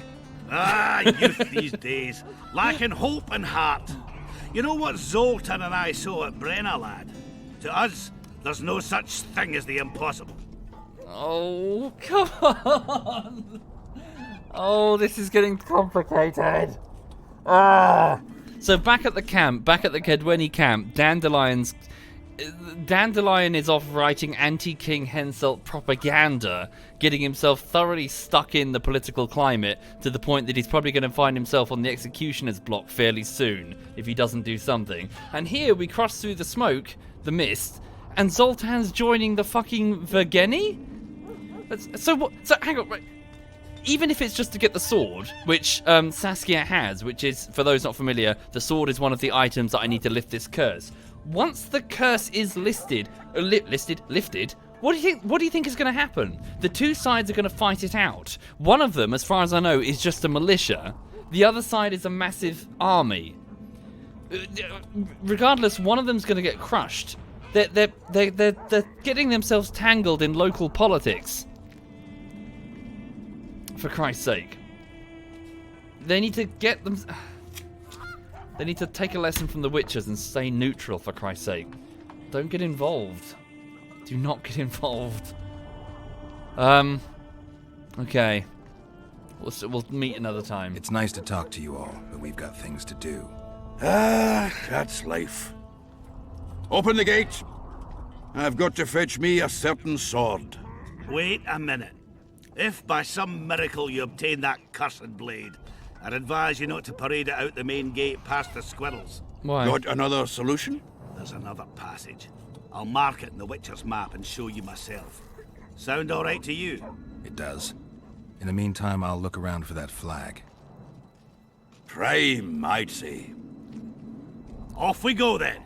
Ah, youth these days, lacking hope and heart. You know what Zoltan and I saw at Brenna, lad? To us, there's no such thing as the impossible. Oh, come on! Oh, this is getting complicated. Ah! So back at the camp, back at the Kedweni camp, Dandelion is off writing anti-King Henselt propaganda, getting himself thoroughly stuck in the political climate to the point that he's probably going to find himself on the executioner's block fairly soon if he doesn't do something. And here we cross through the smoke, the mist, and Zoltan's joining the fucking Vergeni? So what? So hang on, right. Even if it's just to get the sword, which Saskia has, which is, for those not familiar, the sword is one of the items that I need to lift this curse. Once the curse is lifted, what do you think is going to happen? The two sides are going to fight it out. One of them, as far as I know, is just a militia. The other side is a massive army. Regardless, one of them's going to get crushed. They're getting themselves tangled in local politics. For Christ's sake. They need to get them... They need to take a lesson from the Witchers and stay neutral, for Christ's sake. Don't get involved. Do not get involved. Okay. We'll meet another time. It's nice to talk to you all, but we've got things to do. Ah, that's life. Open the gate. I've got to fetch me a certain sword. Wait a minute. If by some miracle you obtain that cursed blade, I'd advise you not to parade it out the main gate past the squirrels. Why? Got another solution? There's another passage. I'll mark it in the Witcher's map and show you myself. Sound all right to you? It does. In the meantime, I'll look around for that flag. Prime, I'd say. Off we go then.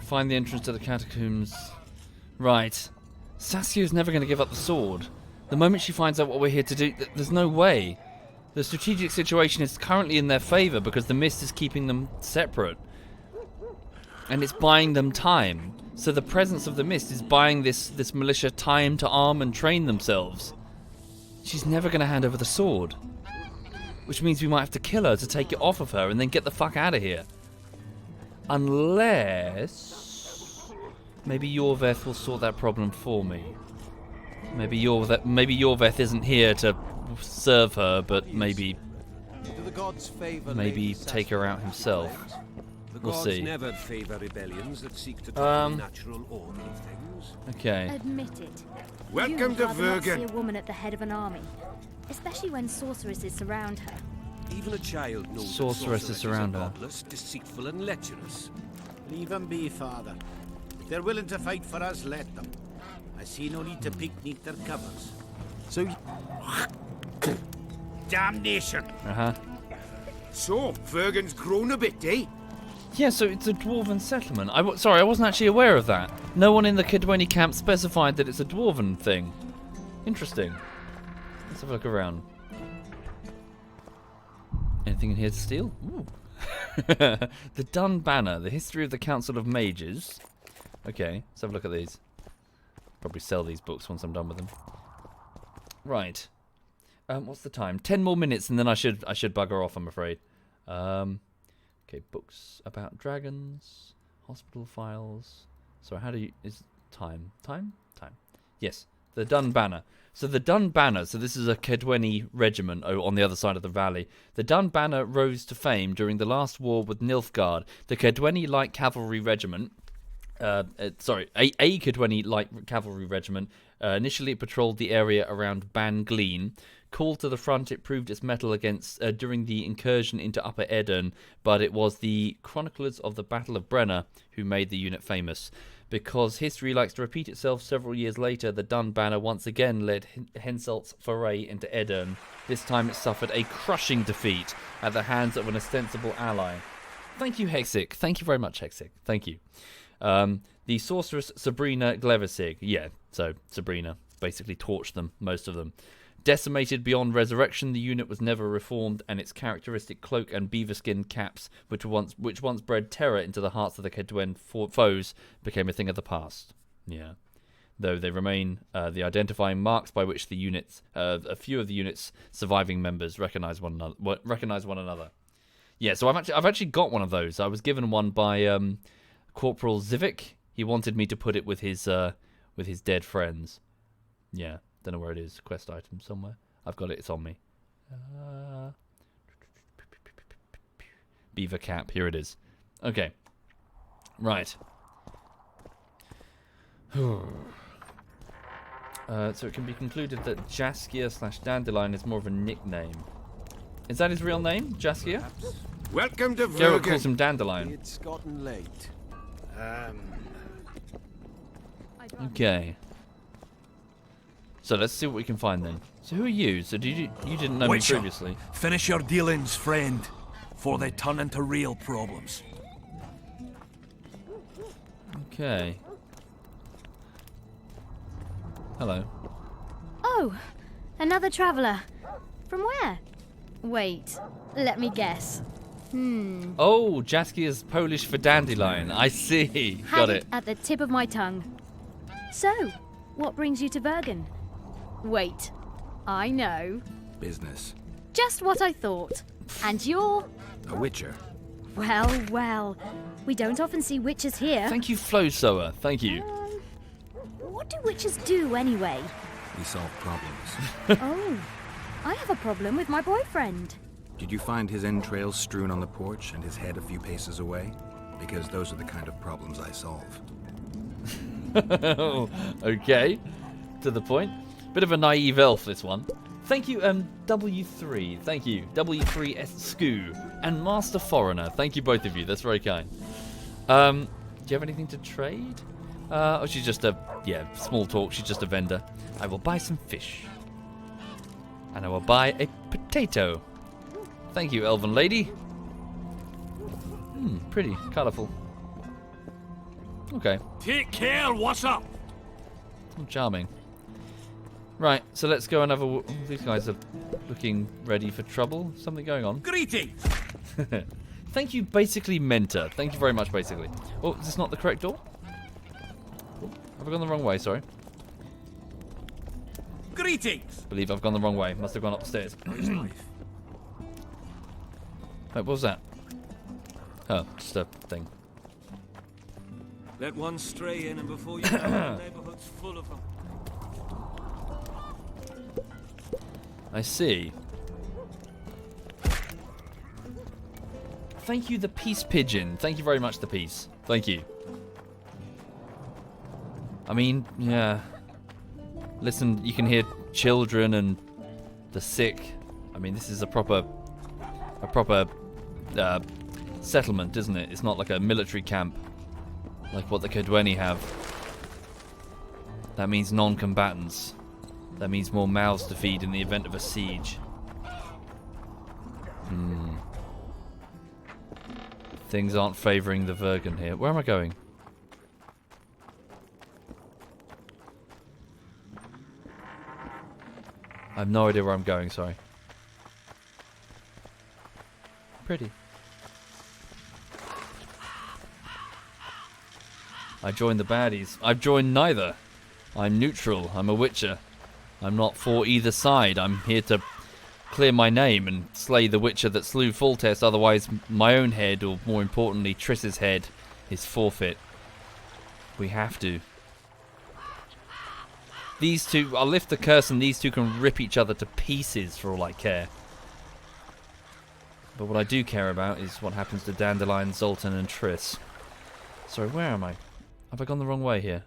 Find the entrance to the catacombs. Right. Saskia's never going to give up the sword. The moment she finds out what we're here to do, there's no way. The strategic situation is currently in their favor because the mist is keeping them separate. And it's buying them time. So the presence of the mist is buying this militia time to arm and train themselves. She's never going to hand over the sword. Which means we might have to kill her to take it off of her and then get the fuck out of here. Unless... maybe Yorveth will sort that problem for me. Maybe Yorveth isn't here to serve her, but maybe Do the gods favor maybe take her out himself. The We'll gods see. never favor rebellions that seek to topple the natural order of things. Okay. Admit it. Welcome You'd to rather not see Vergen. a woman at the head of an army, especially when sorceresses surround her. Even a child knows that Sorceresses around are her. godless, deceitful, and lecherous. Leave them be, Father. If they're willing to fight for us, let them. I see no need to peek neath their covers. So, damnation! Uh-huh. So, Vergen's grown a bit, eh? Yeah, so it's a dwarven settlement. Sorry, I wasn't actually aware of that. No one in the Kedweni camp specified that it's a dwarven thing. Interesting. Let's have a look around. Anything in here to steal? Ooh. The Dun Banner, the history of the Council of Mages. Okay, let's have a look at these. Probably sell these books once I'm done with them. Right. What's the time? 10 more minutes, and then I should bugger off, I'm afraid. Okay, books about dragons, hospital files. So how do you... is time? Time? Time. Yes, the Dun Banner. So the Dun Banner, so this is a Kedweni regiment on the other side of the valley. The Dun Banner rose to fame during the last war with Nilfgaard. The Kedweni Light Cavalry Regiment... a Kedweni Light Cavalry Regiment initially patrolled the area around Ban Gleen. Called to the front, it proved its mettle against during the incursion into Upper Edirne, but it was the chroniclers of the Battle of Brenna who made the unit famous. Because history likes to repeat itself, several years later, the Dun Banner once again led Henselt's foray into Edirne. This time it suffered a crushing defeat at the hands of an ostensible ally. Thank you, Hexic. Thank you very much, Hexic. Thank you. The sorceress Sabrina Glevisig. Yeah, so Sabrina basically torched them, most of them. Decimated beyond resurrection, the unit was never reformed, and its characteristic cloak and beaverskin caps, which once bred terror into the hearts of the Kedwen foes, became a thing of the past. Yeah. Though they remain the identifying marks by which the units, a few of the unit's surviving members recognize one another. Yeah, so I've actually got one of those. I was given one by Corporal Zivik. He wanted me to put it with his dead friends. Yeah. Don't know where it is. Quest item somewhere. I've got it. It's on me. Beaver cap. Here it is. Okay. Right. So it can be concluded that Jaskier/Dandelion is more of a nickname. Is that his real name? Jaskier? Welcome to Geralt calls Vergen. him Dandelion. It's gotten late. Okay. So let's see what we can find then. So who are you? So you didn't know me Witcher, previously. Finish your dealings, friend, before they turn into real problems. Okay. Hello. Oh, another traveller. From where? Wait, let me guess. Oh, Jaski is Polish for dandelion. I see. Had Got it. at the tip of my tongue. So, what brings you to Bergen? Wait, I know. Business. Just what I thought. And you're... A witcher. Well, we don't often see witches here. Thank you, Flow Sower. Thank you. What do witches do anyway? We solve problems. Oh, I have a problem with my boyfriend. Did you find his entrails strewn on the porch and his head a few paces away? Because those are the kind of problems I solve. Okay. To the point. Bit of a naive elf, this one. Thank you, W3. Thank you. W3S Skoo. And Master Foreigner. Thank you, both of you. That's very kind. Do you have anything to trade? Oh, she's just a... Yeah, small talk. She's just a vendor. I will buy some fish. And I will buy a potato. Thank you, elven lady. Pretty. Colourful. Okay. Take care, what's up? Oh, charming. Right, so let's go and have a... These guys are looking ready for trouble. Something going on. Greetings! Thank you, Basically Mentor. Thank you very much, Basically. Oh, is this not the correct door? Oh, have I gone the wrong way? Sorry. Greetings! Believe I've gone the wrong way. Must have gone upstairs. Wait, what was that? Oh, just a thing. Let one stray in, and before you know it, the neighborhood's full of them. I see. Thank you, the Peace Pigeon. Thank you very much, the Peace. Thank you. I mean, yeah. Listen, you can hear children and the sick. I mean, this is a proper settlement, isn't it? It's not like a military camp like what the Kedweni have. That means non-combatants. That means more mouths to feed in the event of a siege. Things aren't favouring the Vergen here. Where am I going? I have no idea where I'm going, sorry. Pretty. I joined the baddies. I've joined neither. I'm neutral. I'm a witcher. I'm not for either side. I'm here to clear my name and slay the witcher that slew Foltest. Otherwise, my own head, or more importantly, Triss's head, is forfeit. We have to. These two, I'll lift the curse and these two can rip each other to pieces for all I care. But what I do care about is what happens to Dandelion, Zoltan and Triss. Sorry, where am I? Have I gone the wrong way here?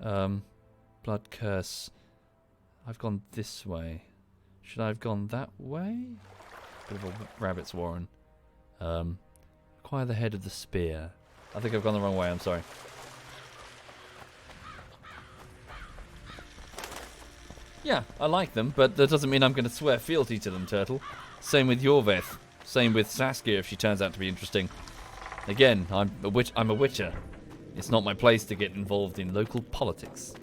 Blood curse. I've gone this way. Should I have gone that way? Bit of a rabbit's warren. Acquire the head of the spear. I think I've gone the wrong way, I'm sorry. Yeah, I like them, but that doesn't mean I'm going to swear fealty to them, Turtle. Same with Yorveth. Same with Saskia if she turns out to be interesting. Again, I'm a witcher. It's not my place to get involved in local politics.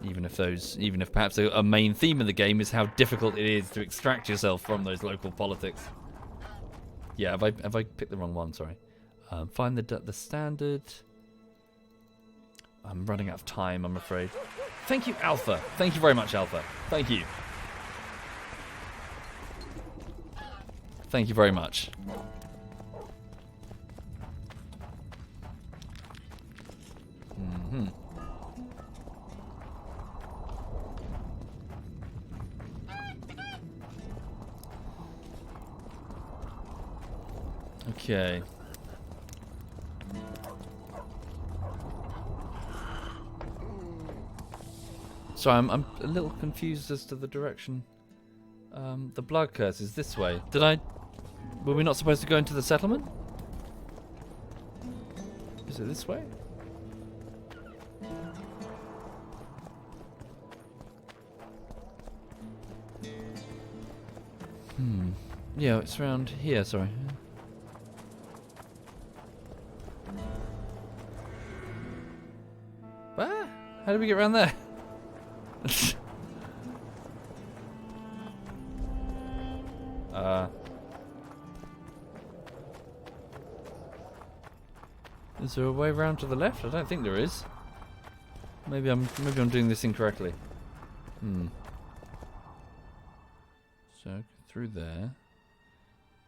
Even if perhaps a main theme of the game is how difficult it is to extract yourself from those local politics. Yeah, have I picked the wrong one? Sorry. Find the standard. I'm running out of time, I'm afraid. Thank you, Alpha. Thank you very much, Alpha. Thank you. Thank you very much. Okay. So I'm a little confused as to the direction. The blood curse is this way. Were we not supposed to go into the settlement? Is it this way? Yeah, it's around here, sorry. Where? How did we get around there? Is there a way round to the left? I don't think there is. Maybe I'm doing this incorrectly. So through there.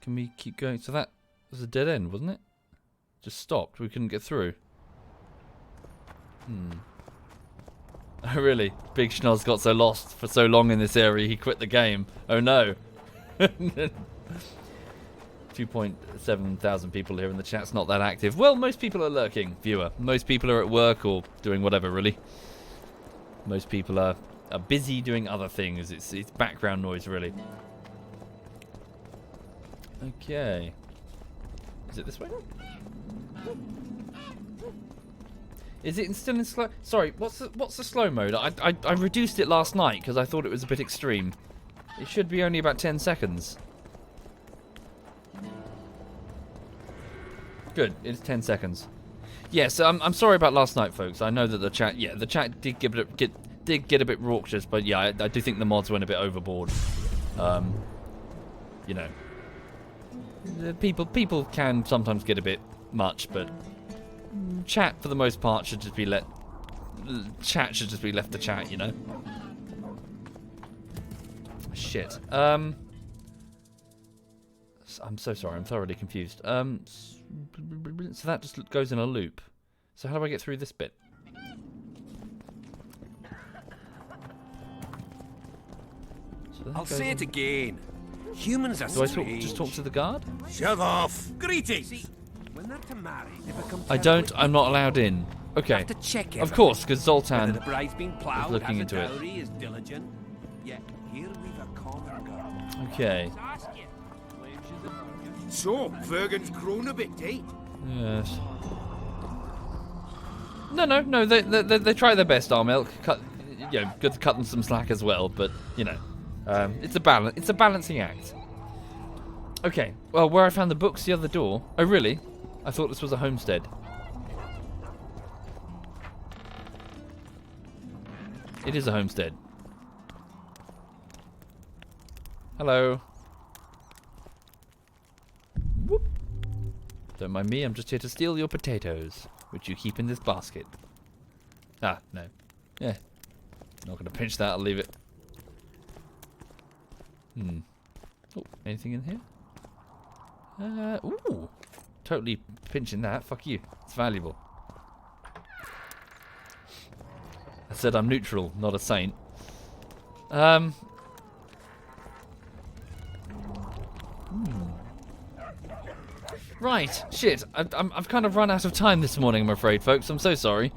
Can we keep going? So that was a dead end, wasn't it? Just stopped. We couldn't get through. Oh really? Big Schnoz got so lost for so long in this area he quit the game. Oh no. 2.7 thousand people here in the chat's not that active. Well, most people are lurking, viewer. Most people are at work or doing whatever, really. Most people are busy doing other things. It's background noise, really. Okay. Is it this way? Is it still in slow? Sorry, what's the slow mode? I reduced it last night because I thought it was a bit extreme. It should be only about 10 seconds. Good, it's 10 seconds. Yes, I'm sorry about last night, folks. I know that the chat did get a bit raucous, but yeah, I do think the mods went a bit overboard. You know, people can sometimes get a bit much, but chat for the most part should just be left to chat, you know. Shit. I'm so sorry. I'm thoroughly confused. So that just goes in a loop. So how do I get through this bit? I'll say it again. Humans are Do I strange. just talk to the guard? Shove off. Greetings. See, when they're to marry, they become I don't. I'm not allowed in. Okay. Have to check Of course, because Zoltan The bride's been plowed, is looking has into a it. dowry, is diligent. Yet here we've a common girl. Okay. So, Vergen's grown a bit, eh? Yes. No. They try their best, Armelk. Good to cut them some slack as well. But it's a balance. It's a balancing act. Okay. Well, where I found the book's the other door. Oh, really? I thought this was a homestead. It is a homestead. Hello. Whoop. Don't mind me, I'm just here to steal your potatoes, which you keep in this basket. Ah, no. Yeah. Not gonna pinch that, I'll leave it. Oh, anything in here? Ooh. Totally pinching that. Fuck you. It's valuable. I said I'm neutral, not a saint. Right, shit. I've kind of run out of time this morning, I'm afraid, folks. I'm so sorry.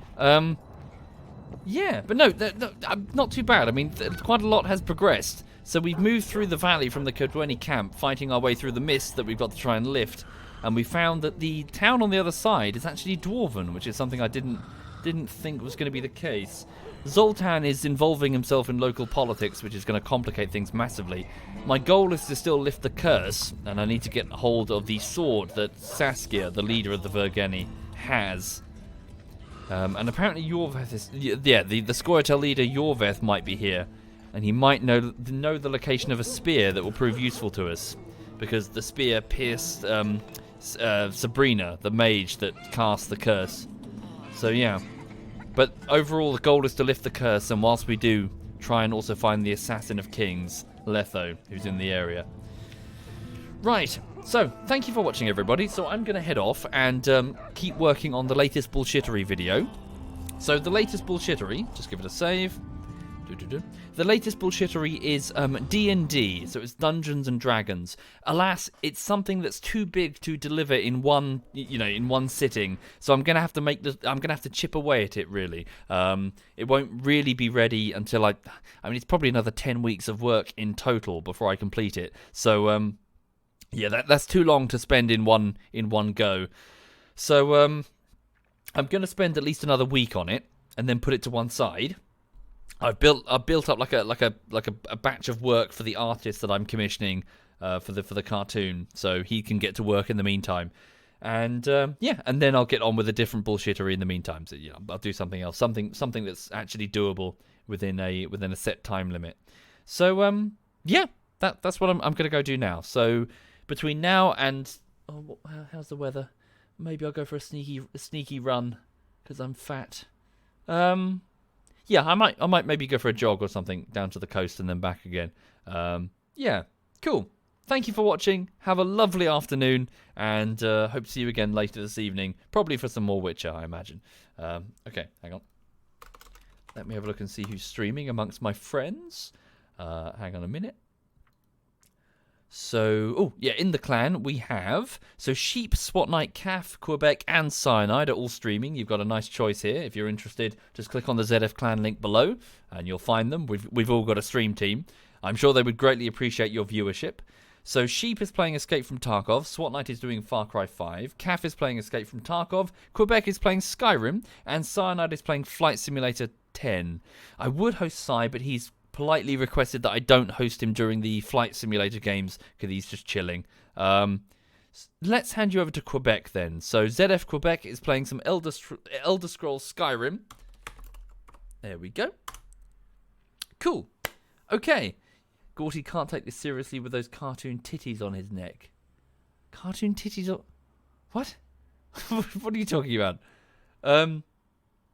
Yeah, but no, not too bad. I mean, quite a lot has progressed. So we've moved through the valley from the Kodweni camp, fighting our way through the mist that we've got to try and lift. And we found that the town on the other side is actually dwarven, which is something I didn't think was going to be the case. Zoltan is involving himself in local politics, which is going to complicate things massively. My goal is to still lift the curse, and I need to get hold of the sword that Saskia, the leader of the Vergeni, has. And apparently Yorveth is... Yeah, the Scoia'tael leader Yorveth might be here. And he might know the location of a spear that will prove useful to us. Because the spear pierced Sabrina, the mage that cast the curse. So yeah. But overall the goal is to lift the curse, and whilst we do, try and also find the Assassin of Kings, Letho, who's in the area. Right, so thank you for watching, everybody. So I'm going to head off and keep working on the latest bullshittery video. So the latest bullshittery, just give it a save. The latest bullshittery is D&D, so it's Dungeons and Dragons. Alas, it's something that's too big to deliver in one, in one sitting. So I'm gonna have to chip away at it, really. It won't really be ready until I mean, it's probably another 10 weeks of work in total before I complete it. So yeah, that's too long to spend in one go. So I'm gonna spend at least another week on it and then put it to one side. I've built up like a batch of work for the artist that I'm commissioning for the cartoon, so he can get to work in the meantime, and yeah, and then I'll get on with a different bullshittery in the meantime. So I'll do something else, something that's actually doable within a set time limit. So yeah, that's what I'm gonna go do now. So between now and how's the weather? Maybe I'll go for a sneaky run because I'm fat. Yeah, I might maybe go for a jog or something down to the coast and then back again. Yeah, cool. Thank you for watching. Have a lovely afternoon, and hope to see you again later this evening. Probably for some more Witcher, I imagine. Okay, hang on. Let me have a look and see who's streaming amongst my friends. Hang on a minute. So, oh, yeah, in the clan we have, so Sheep, Swat Knight, Calf, Quebec, and Cyanide are all streaming. You've got a nice choice here. If you're interested, just click on the ZF clan link below, and you'll find them. We've all got a stream team. I'm sure they would greatly appreciate your viewership. So Sheep is playing Escape from Tarkov, Swat Knight is doing Far Cry 5, Calf is playing Escape from Tarkov, Quebec is playing Skyrim, and Cyanide is playing Flight Simulator 10. I would host Cy, but he's politely requested that I don't host him during the Flight Simulator games because he's just chilling. Let's hand you over to Quebec then. So ZF Quebec is playing some Elder Scrolls Skyrim. There we go. Cool. Okay. Gorty can't take this seriously with those cartoon titties on his neck. Cartoon titties on... What? What are you talking about?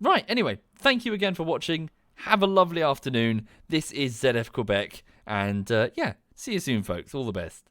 Right, anyway. Thank you again for watching. Have a lovely afternoon. This is ZF Quebec. And, yeah, see you soon, folks. All the best.